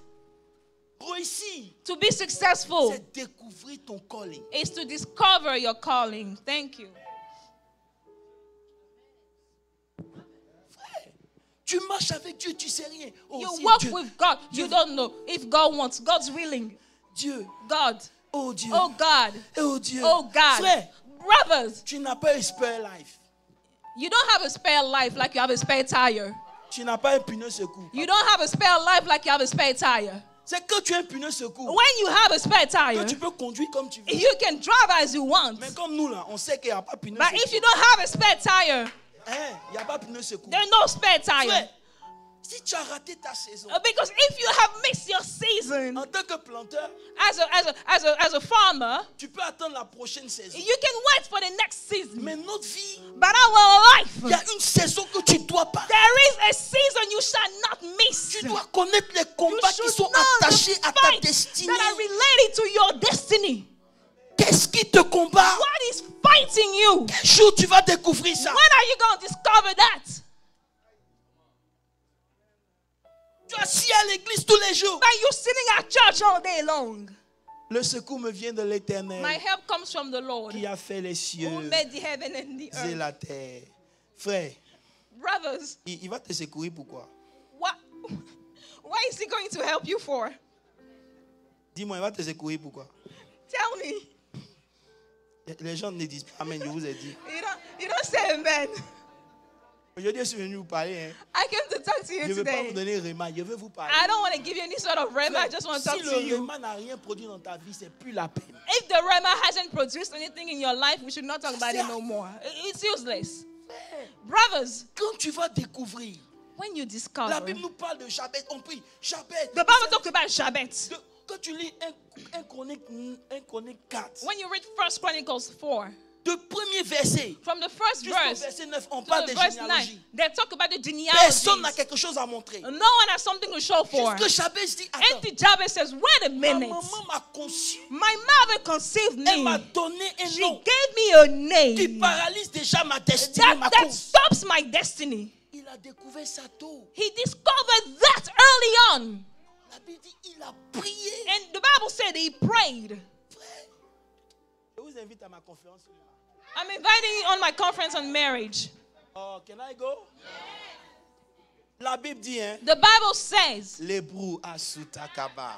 Réussir, To be successful c'est découvrir ton calling. is to discover your calling. Thank you. Frère, tu marches avec Dieu, tu sais rien. Oh, You si walk Dieu, with God. You don't know if God wants. God's willing. Dieu, God. oh Dieu, Oh God. oh Dieu. Oh God. Frère, Brothers, tu n'as pas un spare life. you don't have a spare life like you have a spare tire. Tu n'as pas un pneu secours. You don't have a spare life like you have a spare tire. C'est que tu as un pneu secours. When you have a spare Que tire, tu peux conduire comme tu veux. you can drive as you want. Mais comme nous là, on sait qu'il n'y a pas de pneu But secours. if you don't have a spare tire, Hein, il n'y a pas de pneu secours. there's no spare tire. Frère, si tu as raté ta saison, Because if you have missed your season en tant que planteur, as a farmer, tu peux attendre la prochaine saison. you can wait for the next season. Mais notre vie, But our il y a life, une saison que tu dois pas. there is a season you shall not miss. Tu dois connaître les You combats qui should sont know the attachés à ta fights destinée. that are related to your destiny. Qu'est-ce qui te combat? What is fighting you? Quel jour tu vas découvrir ça? When are you going to discover that? Tu es assis à l'église tous les jours. But you sitting at church all day long. Le secours me vient de My l'Éternel help comes from the Lord, qui a fait les who cieux made the heaven and the et earth. la terre. Frère, Brothers, il va te secourir pourquoi? what is he going to help you for? Dis-moi, il va te secourir pourquoi? Tell me. Les gens ne disent pas Amen, je vous ai dit. You don't say amen. Aujourd'hui, je suis venu vous parler. Hein. I came to talk to you Je ne veux pas today. vous donner rhéma, je veux vous parler. I don't want to give you any sort of rhema. I just want to talk Si to le you. rhéma n'a rien produit dans ta vie, c'est plus la peine. If the rhema hasn't produced anything in your life, we should not talk about it no more. It's useless. Brothers, Quand tu vas découvrir, when you la discover, Bible nous parle de Jabez, on prie, Jabez. the Bible talks about Jabez. Quand tu lis 1 Chronique 4, When you read 1 Chronicles 4, de premier verset from the first jusqu'au verse verset 9, on to parle the de verse 9, généalogie. they talk about the Personne n'a genealogy. quelque chose à montrer. No one has something to show for. Jusque Jabez dit, attends, And the Jabez says, wait a ma minute. maman m'a conçu, My mother conceived elle me. m'a donné un She nom gave me a qui name paralyse déjà ma destinée, ma that course. stops my destiny. Il a découvert ça tôt. He discovered that early on. La Bible dit, il a prié. And the Bible said he prayed. Frère, je vous invite à ma conférence. I'm inviting you on my conference on marriage. Oh, can I go? La Bible dit, hein, The Bible says, l'hébrou asutakaba.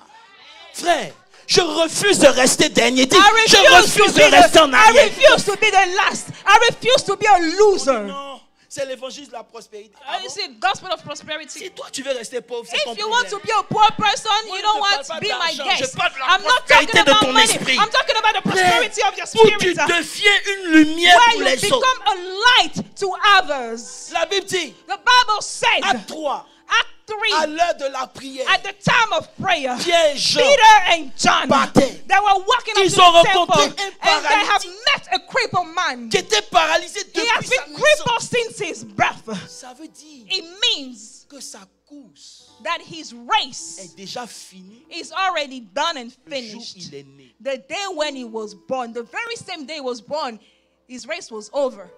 Frère, je refuse de rester dernier. Dis, I je refuse de rester en I arrière. refuse to be the last. I refuse to be a loser. Non, c'est l'évangile de la prospérité. Ah bon? It's the gospel of prosperity. Si toi tu veux rester pauvre, c'est ton If you want problème. to be a poor person, Moi, you je don't ne want parle to pas be my d'argent, je guest. parle de la I'm not prospérité talking de about ton money. esprit. I'm talking about the prosperity of your Où tu spirit. deviens une lumière Where pour you les autres. become a light to others. La Bible dit, The Bible says, Acte 3, Act à 3, l'heure de la prière, at the time of prayer, Pierre et Jean, Peter and John, battaient. they were walking up Ils to ont the rencontré temple, un and they have paralytique met a crippled man. qui était paralysé He has depuis sa been naissance. crippled since his birth. Ça veut dire It means que sa course that his race est déjà finie is already done and le jour où finished. il est né. The day when he was born, the very same day he was born, his race was over.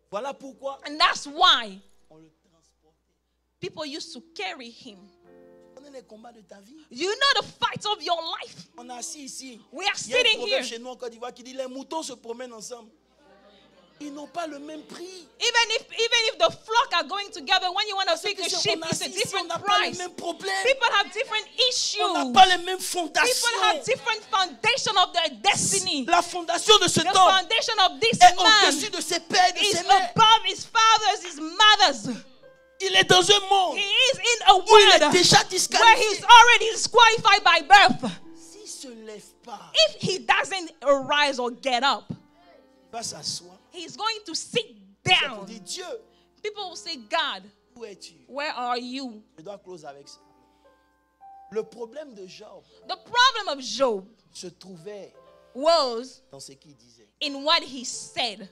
Voilà pourquoi And that's why on le transporte. people used to carry him. On est les combats de ta vie. You know the fight of your life. On est assis ici. We are Il y a un sitting proverbe here. chez nous en Côte d'Ivoire qui dit les moutons se promènent ensemble. Ils n'ont pas le même prix. Even if the flock are going together, when you want to pick a Parce que sheep, on est it's a assis ici, on different n'a pas les price. mêmes problèmes. People have different issues. On n'a pas les mêmes People fondations. have different foundation of their destiny. La fondation de ce The temps foundation of this est man au-dessus de ses pères et de is ses mères. above his fathers, his mothers. Il est dans un monde He is in a où il est world déjà where disqualifié. he's already disqualified by birth. S'il ne se lève pas, If he doesn't arise or get up, il va s'asseoir. he's going to sit Il va down. dire, Dieu, People will say, God, où es-tu? where are you? Je dois close avec ça. Le problème de Job The problem of Job se trouvait was dans ce qu'il disait. in what he said.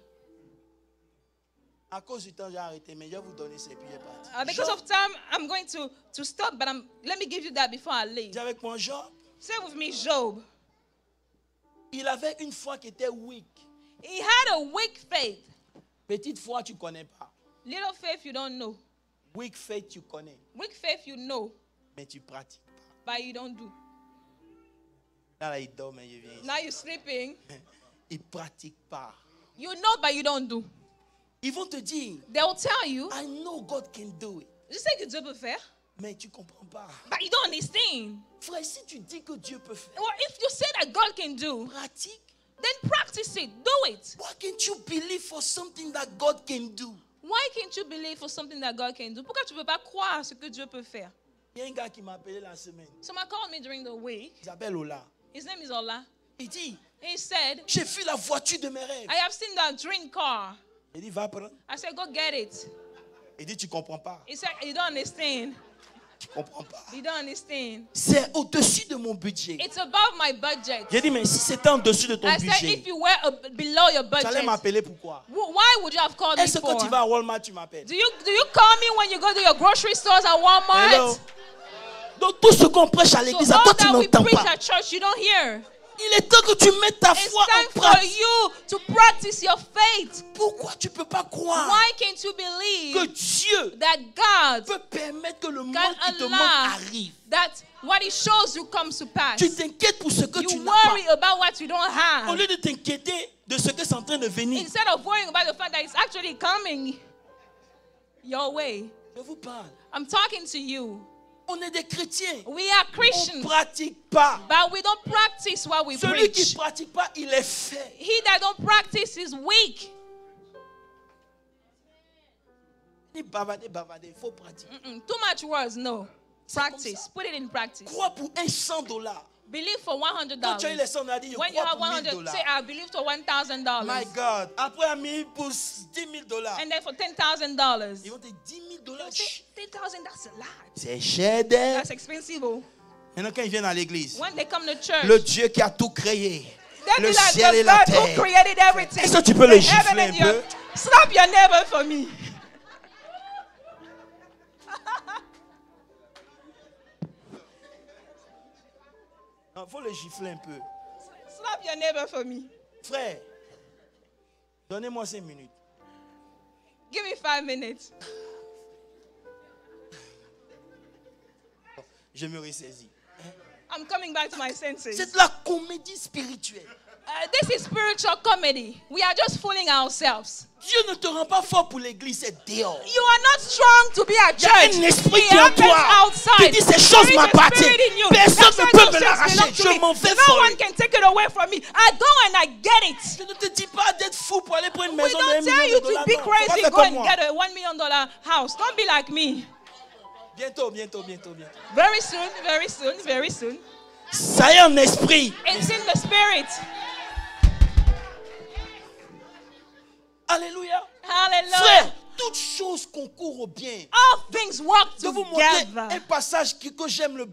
À cause du temps, j'ai arrêté, mais je vais vous donner ces pieds partis. Because of time, I'm going to stop, but let me give you that before I leave. Dis avec moi, Job, Say with me, Job. il avait une foi qui était weak. He had a weak faith. Petite foi, tu ne connais pas. Little faith you don't know. Weak faith, tu connais, Weak faith you know, mais tu pratiques pas. but you don't do. Là, il dort, mais il vient ici. Now you're sleeping. Il ne pratique pas. You know, but you don't do. Ils vont te dire, They'll tell you, I know God can do it. je sais que Dieu peut faire, Mais tu ne comprends pas. but you don't understand. Frère, si tu dis que Dieu peut faire, Or if you say that God can do, pratique. then practice it. Do it. Why can't you believe for something that God can do? Why can't you believe for something that God can do? Pourquoi tu ne peux pas croire à ce que Dieu peut faire? Il y a un gars qui m'a appelé la semaine. Someone called me during the week. Il s'appelle Ola. His name is Ola. Il dit, He said, j'ai vu la voiture de mes rêves. I have seen that dream car. Il dit, va prendre. I said, go get it. Il dit, tu ne comprends pas. He said, you don't understand. Tu ne comprends pas. You don't understand. C'est au-dessus de mon budget. It's above my budget. J'ai dit, mais si c'était en dessus de ton I said, budget, if you were below your tu allais budget, m'appeler pourquoi? why would you have called me Est-ce que quand for? tu vas à Walmart, tu m'appelles? Do you call me when you go to your grocery stores at Walmart? Hello? Donc tout ce qu'on prêche à So l'église, all toi tu that we n'entends preach pas. at church, you don't hear. Il est temps que tu mettes ta It's foi time en for pratique. you to practice your faith. Pourquoi tu ne peux pas croire Why can't you que believe Dieu that God peut permettre que le monde can qui te manque allow arrive? that what He shows you comes to pass? Tu t'inquiètes pour ce que tu You n'as worry pas. about what you don't Au have lieu de t'inquiéter de ce que c'est en train de venir. instead of worrying about the fact that it's actually coming your way. Je vous parle. I'm talking to you. On est des chrétiens. We are On ne Christians, pratique pas. but we don't practice what we Celui qui preach. ne pratique pas, il est fait. He that don't practice is weak. Ni bavarder, il faut pratiquer. Too much words, no. comme Practice. ça. Put it in practice. Crois pour $100. Believe for Quand tu as eu les $100. 100 $, dit, je When you crois have pour 100, $1000. say I believe for $1,000. My God. Après, à 1000 pour $10,000. And then for $10,000. Ils vont te dire $10,000. Say, 10,000, that's a lot. C'est cher d'être. That's expensive. Oh. Maintenant, quand ils viennent à l'église, When they come to church, le Dieu qui a tout créé, they le be like, ciel et the la God who terre. created everything. Est-ce que tu peux le The heaven gifler and un peu? Slap your neighbor for me. Il faut le gifler un peu. Slap your neighbor for me. Frère, donnez-moi 5 minutes. Give me 5 minutes. Je me ressaisis. I'm coming back to my senses. C'est de la comédie spirituelle. This is spiritual comedy. We are just fooling ourselves. Dieu ne te rend pas fort pour l'église, c'est dehors. You are not strong to be at Il y a church. un esprit It qui est en happens toi outside. qui dit ces choses There is a m'appartiennent. spirit in you. Personne That's ne why peut those me things l'arracher. belong to Je me. m'en vais No one folle. can take it away from me. I go and I get it. Je ne te dis pas d'être fou pour aller prendre une We maison de $1 don't tell million. you to be Non, faut pas crazy. faire Go comme and moi. get a $1 million house. Don't be like me. Bientôt. Very soon, very soon, very soon. Ça y est en esprit. It's in the spirit. Alléluia. Hallelujah. Frère, toutes choses concourent au bien. All things work Je vais vous montrer together. un passage que j'aime. Le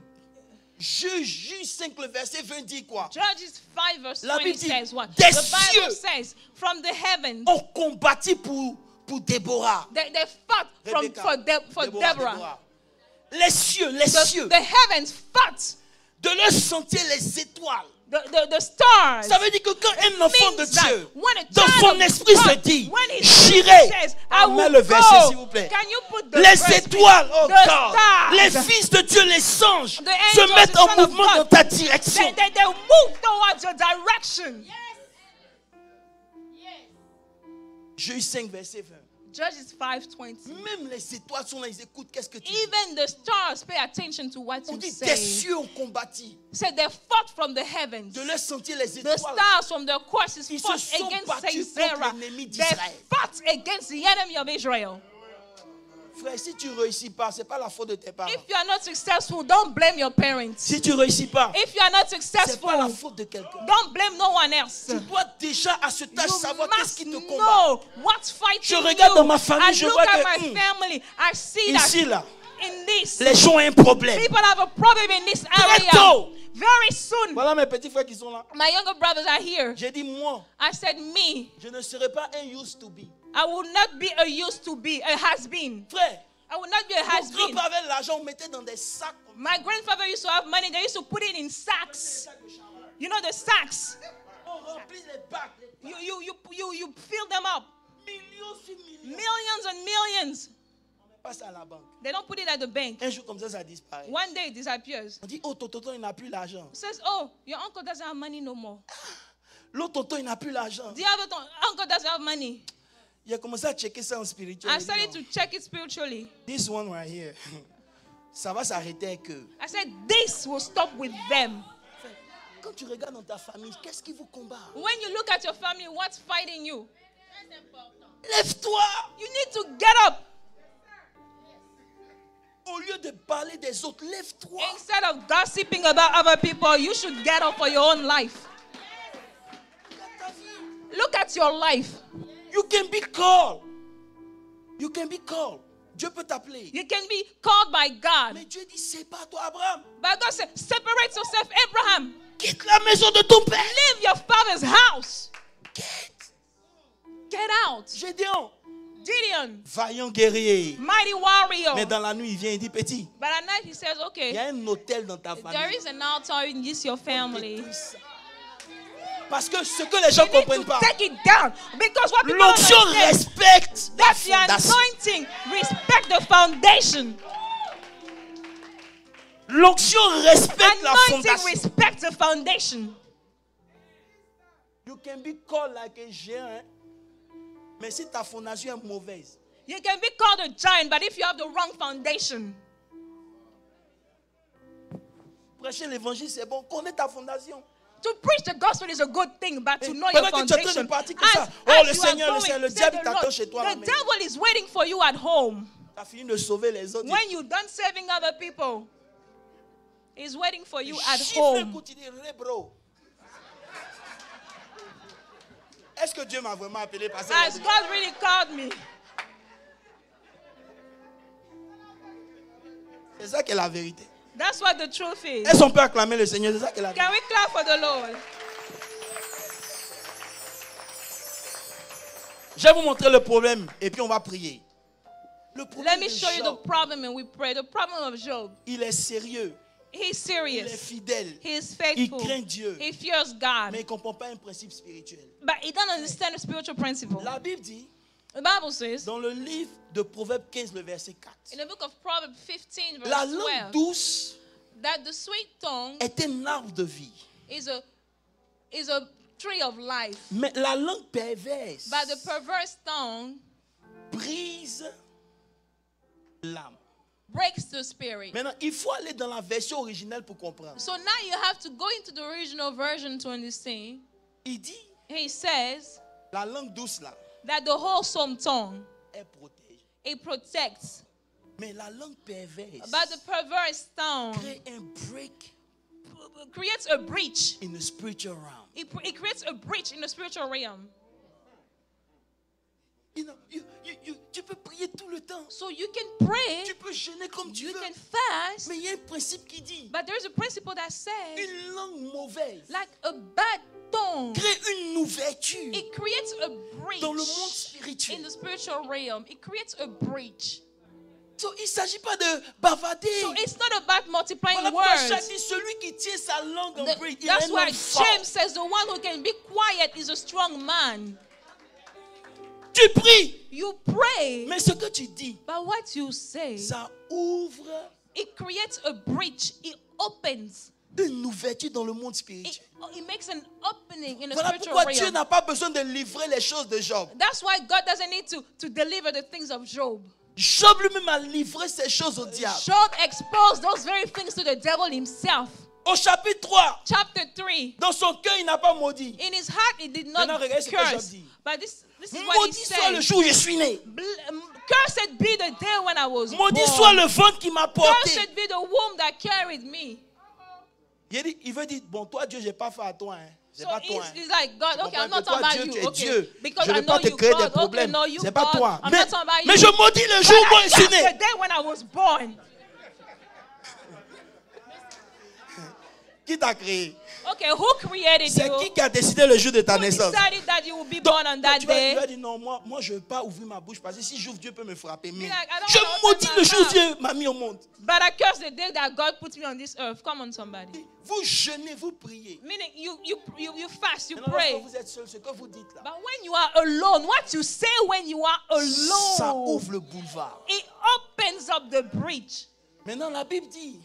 Juge 5, le verset 20 dit quoi? Judges 5 verse La 20 Bible dit, says what? des The Bible cieux says, from the heavens, On combattit pour Déborah. they fought Rebecca. for Deborah. Les cieux, The heavens fought de leur sentir les étoiles. the stars. Ça veut dire que quand un enfant de Means that Dieu, when a dans child son of esprit se God, dit, when his j'irai. spirit says, I On met will le verset, s'il go. vous plaît. Can you put the Les verse, étoiles, oh the God, stars, les fils de Dieu, les anges, the se angels, mettent the en Son of mouvement God, dans ta direction. they move towards your direction. Juge 5, verset 20. Judges 5:20. Même les étoiles sont là, ils écoutent qu'est-ce que tu dis. Even the stars pay attention to what On you dit, say. des cieux ont combattu. Said they fought from the heavens. De leur sentir les The étoiles. stars from their courses Ils fought se sont against battus Sisera. contre l'ennemi They d'Israël. fought against the enemy of Israel. Frère, si tu ne réussis pas, ce n'est pas la faute de tes parents. If you are not successful, don't blame your parents. Si tu ne réussis pas, If you are not ce n'est successful, pas la faute de quelqu'un. don't blame no one else. Tu dois déjà à ce âge You savoir qu'est-ce must qui te combat. know what's fighting Je regarde dans you. ma famille, I je look vois at que, my family. I see Ici, that là, in this, les gens ont un problème. people have a problem in this Très area. tôt. Very soon, Voilà mes petits frères qui sont là. my younger brothers are here. J'ai dit, moi, I said, me, je ne serai pas un used to be. I will not be a used to be, a has been. Frère, I will not be a has mon been. grand-père avait l'argent, on mettait dans des sacs. My grandfather used to have money. They used to put it in sacks. You know the sacks. On remplit les bacs. You fill them up. Millions sur millions. Millions and millions. On met pas ça à la banque. They don't put it at the bank. Un jour comme ça disparaît. One day it disappears. On dit, oh, ton tonton, il n'a plus l'argent. Says, oh, your uncle doesn't have money no more. L'autre tonton, il n'a plus l'argent. The other uncle doesn't have money. Il a commencé à checker ça en spirituel. I started to check it spiritually. This one right here, ça va s'arrêter avec eux. I said, this will stop with them. Quand tu regardes dans ta famille, qu'est-ce qui vous combat? When you look at your family, what's fighting you? Lève-toi! You need to get up. Au lieu de parler des autres, lève-toi. Instead of gossiping about other people, you should get up for your own life. Look at your life. You can be called. You can be called. Dieu peut t'appeler. You can be called by God. Mais Dieu dit, sépare-toi, Abraham. But God said, separate yourself, Abraham. Quitte la maison de ton père. Leave your father's house. Quitte. Get out. Gédéon, Gideon, vaillant guerrier. mighty warrior. Mais dans la nuit, il vient et dit, petit, But at night he says, il y okay, a un hôtel dans ta there famille. is an altar in this your family. Détruis ça. Parce que ce que les gens ne You need comprennent to pas, take it down. Because what people l'onction don't understand, respecte la that's the fondation. anointing. Respect the foundation. L'onction respecte la Anointing fondation. respect the foundation. You can be called like a géant, mais si ta fondation est mauvaise, You can be called a giant, but if you have the wrong foundation, prêcher l'évangile c'est bon, connais ta fondation. to preach the gospel is a good thing, but to know Pendant your que tu es en train de foundation. partir comme ça, oh le you are Seigneur, le going, Seigneur, le said diable the t'attend Lord, chez toi à la the maison. devil is waiting for you at home. Tu as fini de sauver les autres. When you're done serving other people, he's waiting for you at Chiffre home. quotidien, bro. Est-ce que Dieu m'a vraiment appelé parce Has que God really called me? c'est ça qui est la vérité. That's what the truth is. Est-ce qu'on peut acclamer le Seigneur? C'est ça qui est la vérité. Can we clap for the Lord? Je vais vous montrer le problème et puis on va prier. Le Let problème me de show you the Job, problem and we pray. The problem of Job. il est sérieux, He's il est serious. fidèle, He is il faithful. craint Dieu, He fears God. mais il ne comprend pas un principe spirituel. But he doesn't understand the spiritual principle. La Bible dit, The Bible says dans le livre de Proverbes 15, le verset 4, in the book of Proverbs 15, la verse langue 12, douce that the sweet tongue est un arbre de vie, is a tree of life. mais la langue perverse But the perverse tongue brise l'âme. breaks the spirit. Maintenant, il faut aller dans la version originale pour comprendre. So now you have to go into the original version to understand. Il dit, He says la langue douce là, that the wholesome tongue, elle protège. it protects. Mais la langue perverse But the perverse tongue crée un break creates a breach. in the spiritual realm. It creates a breach in the spiritual realm. You know, tu peux prier tout le temps. So you can pray, Tu peux jeûner comme tu you veux. can fast, Mais il y a un principe qui dit, but there's a principle that says une langue mauvaise like a bad tongue, crée une ouverture it creates a breach dans le monde in spirituel. the spiritual realm. It creates a breach. So, il ne s'agit pas de bavarder. So it's not about multiplying Voilà pourquoi Jacques words. dit, celui qui tient sa langue en bride, il a That's un why homme fort. James says the one who can be quiet is a strong man. Tu pries, You pray, mais ce que tu dis, but what you say, ça ouvre it creates a breach. It opens. une ouverture dans le monde It, spirituel. it makes an opening in the Voilà spiritual pourquoi Dieu realm. n'a pas besoin de livrer les choses de Job. That's why God doesn't need to deliver the things of Job. Job lui-même a livré ces choses au diable. Job exposed those very things to the devil himself. Au chapitre 3, chapter 3, dans son cœur, il n'a pas maudit. in his heart he did not Maintenant, regardez ce que Job curse. dit. But this is what he Maudit soit le said. jour où je suis né. Cursed be the day when I was Maudit born. soit le ventre qui m'a porté. Cursed be the womb that carried me. Il veut dire, bon, toi, Dieu, je n'ai pas fait à toi. Hein. C'est So pas toi. Hein. he's like, God, okay, I'm Comprends not que toi, talking about Dieu, tu you. es Okay, Dieu. because Je ne I vais know pas te you, créer des God. Okay, problèmes. no, you, C'est pas God. toi. I'm not talking about Mais you. je maudis le jour où je suis But I né. cursed the day when I was born. Qui t'a créé? Okay, who created C'est you? qui a décidé le jour de ta Who naissance? decided that you would be born on that Tu vas day? dire non, moi je ne veux pas ouvrir ma bouche parce que si j'ouvre, Dieu peut me frapper. Mais like, I don't je wanna maudis open le my jour où mouth. Dieu m'a mis au monde. But I curse the day that God put me on this earth. Come on, somebody. Vous jeûnez, vous priez. Meaning you fast, you Maintenant, pray. lorsque vous êtes seul, ce que vous dites là, But when you are alone, what you say when you are ça alone, ouvre le boulevard. it opens up the breach. Maintenant, la Bible dit.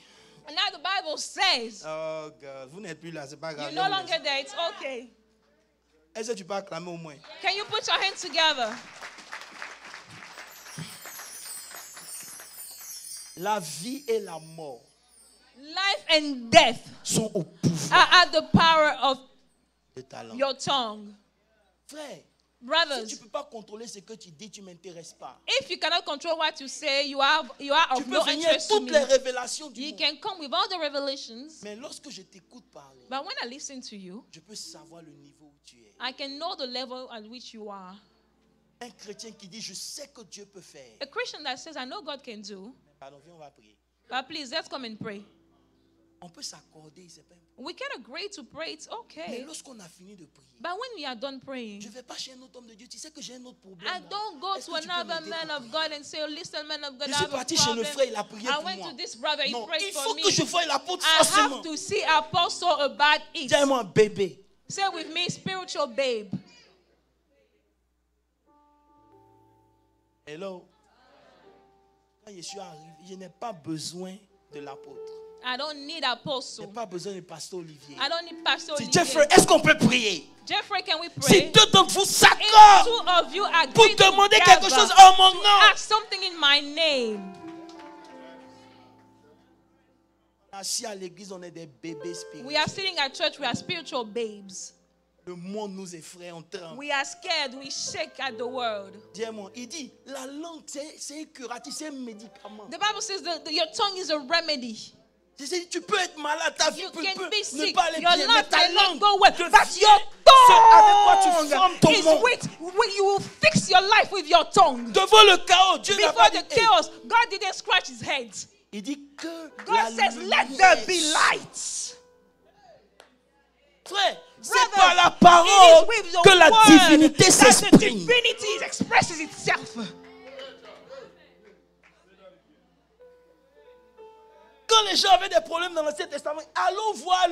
And now the Bible says, Oh God, vous n'êtes plus là, c'est pas grave. you're no longer there, it's okay. Est-ce que tu peux acclamer au moins? Can you put your hands together? La vie et la mort Life and death sont au pouvoir are at the power of de ta langue. your tongue. Frère, si Brothers, tu ne peux pas contrôler ce que tu dis, tu ne m'intéresses pas. if you cannot control what you say, you are Tu of peux no venir interest to toutes me. les révélations du You monde. can come with all the revelations, Mais lorsque je t'écoute parler, but when I listen to you, je peux savoir le niveau où tu es. I can know the level at which you are. Un chrétien qui dit, je sais que Dieu peut faire. A Christian that says, I know God can do, Pardon, viens, on va prier. but please, let's come and pray. On peut s'accorder, c'est pas un problème. We can agree to pray, it's Mais okay. lorsqu'on a fini de prier, But when we are done praying, je ne vais pas chez un autre homme de Dieu. Tu sais que j'ai un autre problème. I là. don't go Est-ce to que tu peux another m'aider man pour of prier? God and say, oh, listen, man of God, Je I suis have a parti chez le problem. frère, il a prié I pour went moi. to this brother, he Non, prayed il for faut me. que je voie l'apôtre I forcément. have to see apostle about it. Dis-moi, bébé. Say with me, spiritual babe. Hello. Quand je suis arrivé, je n'ai pas besoin de l'apôtre. I don't need Je apostle. n'ai pas besoin de pasteur Olivier. I don't need Pastor Si Olivier. Jeffrey, est-ce qu'on peut prier? Jeffrey, can we Si pray? deux d'entre vous If s'accordent two of you are pour agreed demander together quelque chose en mon to nom, ask something in my name. assis à l'église, on est des bébés We are spirituels. sitting at church, we are spiritual babes. Le monde nous effraie, on tremble. We are scared, we shake at the world. Dis-moi, il dit, la langue, c'est un curatif, c'est un médicament. The Bible says that your tongue is a remedy. Tu peux être malade, ta vie You peut can be ne sick, pas aller your bien, mais life ta cannot langue go well, devient but your ce avec quoi tu formes ton tongue is monde. with. You will fix your life with your tongue. Devant le chaos, Dieu n'a Before pas the dit. Hey. chaos, God didn't scratch his head. Il dit que God la says, let lumière there be light. Frère, c'est Brothers, par la It parole is with the que la word divinité that the s'exprime. divinity expresses itself. Quand les gens avaient des problèmes dans l'Ancien Testament, allons voir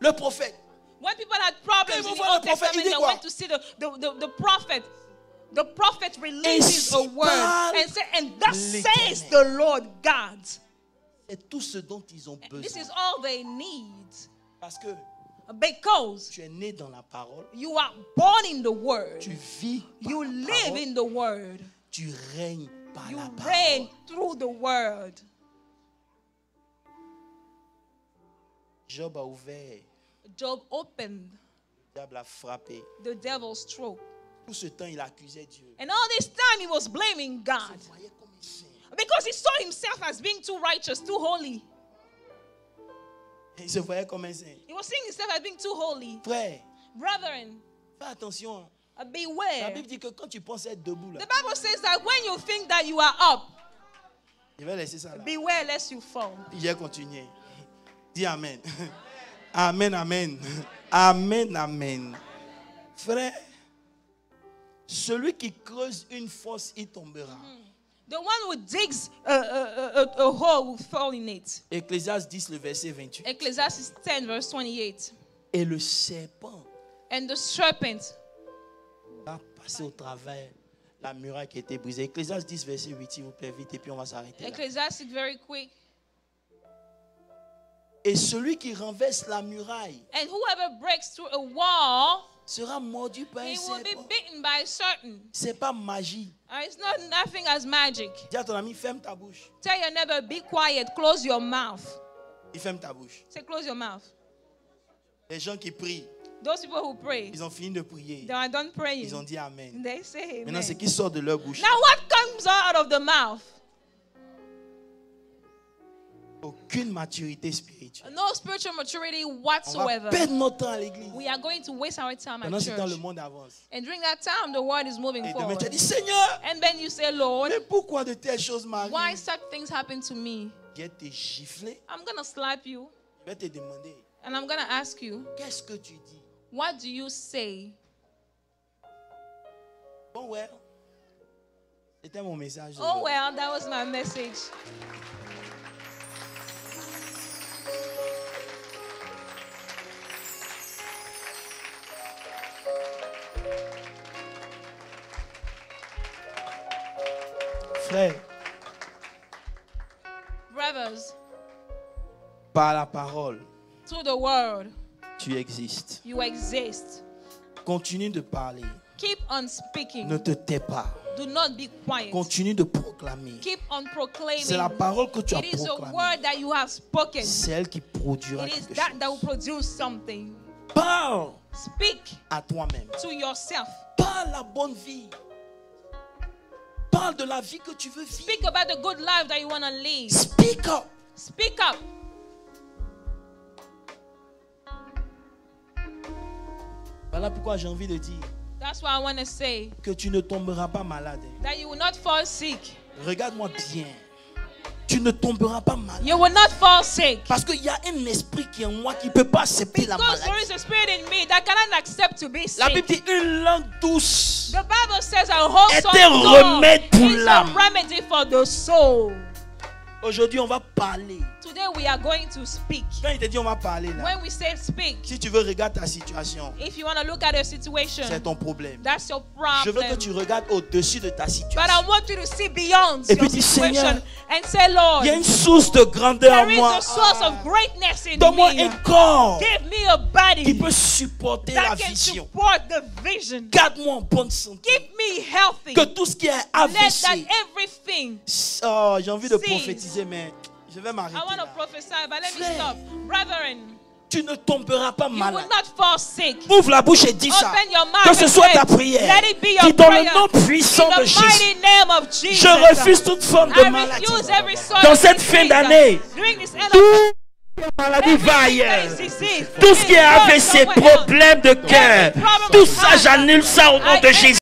le prophète. When people had problems Quand in ils the vont voir Old le prophète, Testament, il dit they quoi? went to see the prophet. The prophet releases Ainsi a word parle and says, and thus l'Éternel. says the Lord God. C'est tout ce dont ils ont This besoin. is all they need. Parce que Because tu es né dans la parole, you are born in the word. tu vis par You la live parole, in the word. tu règnes par You la reign parole. through the word. Job a ouvert, Job opened le diable a frappé. the devil's throat. Tout ce temps, il accusait Dieu. And all this time he was blaming Il God. se voyait comme un saint. Because he saw himself as being too righteous, too holy. Il se voyait comme un saint. He was seeing himself as being too holy. Frère, Brethren, fais attention. La beware. Bible dit que quand tu penses être debout, là, The Bible says that when you think that you are up, je vais laisser ça là. beware lest you fall. Puis j'ai continué. Dis Amen. Amen, Amen. Amen, Amen. Frère, celui qui creuse une fosse, il tombera. The one who digs a hole will fall in it. Ecclésiaste 10, le verset 28. Ecclesiastes 10, verse 28. Et le serpent And the serpent va passer au travers la muraille qui a été brisée. Ecclésiaste 10, verset 8, s'il vous plaît, vite, et puis on va s'arrêter là. Ecclesiastes, very quick. Et celui qui renverse la muraille And whoever breaks through a wall, sera mordu par un he will be serpent. bitten by a serpent. C'est pas magie. It's not nothing as magic. Dis à ton ami, ferme ta bouche. Tell your neighbor, be quiet, close your mouth. Il ferme ta bouche. Say, close your mouth. Les gens qui prient, Those people who pray, ils ont fini de prier. they are done praying. Ils ont dit Amen. They say Maintenant, ce amen. qui sort de leur bouche, Now what comes out of the mouth? aucune maturité spirituelle. No spiritual maturity On va whatsoever. perdre notre temps à l'église. We are going to waste our time Pendant at ce temps, le church. monde avance. And during that time, the world is moving Et demain, forward. tu as dit, Seigneur, And then you say, Lord, mais pourquoi de telles choses why m'arrivent? such things happen to me? Je vais te gifler. I'm going to slap you Je vais te demander, and I'm going to ask you, qu'est-ce que tu dis? what do you say? Bon, ouais. C'était mon message. Oh, well, that was my message. Frère, Brothers, par la parole, to the world, tu existes. you exist. Continue de parler. Keep on speaking. Ne te tais pas. Do not be quiet. Continue de proclamer. Keep on proclaiming. C'est la parole que tu as It is a proclamée. word that you have spoken. C'est elle qui produira It is quelque that chose. that will produce something. Parle Speak à toi-même. to yourself. Parle la bonne vie. Parle de la vie que tu veux vivre. Speak about the good life that you want to live. Speak up. Speak up. Voilà pourquoi j'ai envie de dire That's why I want to say que tu ne tomberas pas malade. that you will not fall sick. Regarde-moi bien. Tu ne tomberas pas malade. You will not fall sick. Parce qu'il y a un esprit qui est en moi qui ne peut pas accepter la Because there maladie. is a spirit in me that cannot accept to be La Bible sick. dit une langue douce. The Bible says a wholesome Est un tongue remède pour is a l'âme. remedy for the soul. Aujourd'hui, on va parler. Today we are going to speak. Quand il te dit on va parler là, When we say speak, si tu veux regarder ta situation, if you want to look at a situation, c'est ton problème. that's your Je veux que problem. tu regardes au-dessus de ta But I situation. want you to see beyond Et your puis dis, situation Seigneur, and say, Lord, Il y a une source de grandeur en there is moi. a source of greatness in Donne-moi me. un corps Give me a qui body peut supporter la that can vision. support the vision. Garde-moi en bonne santé. Keep me healthy. Que tout ce qui est Let that AVC. everything. Oh, j'ai envie de cease. prophétiser, mais je vais m'arrêter I want to là. prophesy, but let me Frère. stop. Brethren, Tu ne tomberas pas you will malade. not fall sick. Ouvre la bouche et dis ça. Open your mouth Que ce and soit say, ta prière. let it be your Dis dans prayer. le nom puissant In de the Jésus. mighty name of Jesus. Je refuse toute forme de I maladie. refuse every sort Dans of cette fin disease. d'année, During this end of toute maladie va ailleurs. disease, Tout ce qui est AVC, problème de cœur, tout ça, j'annule ça au nom de Jésus.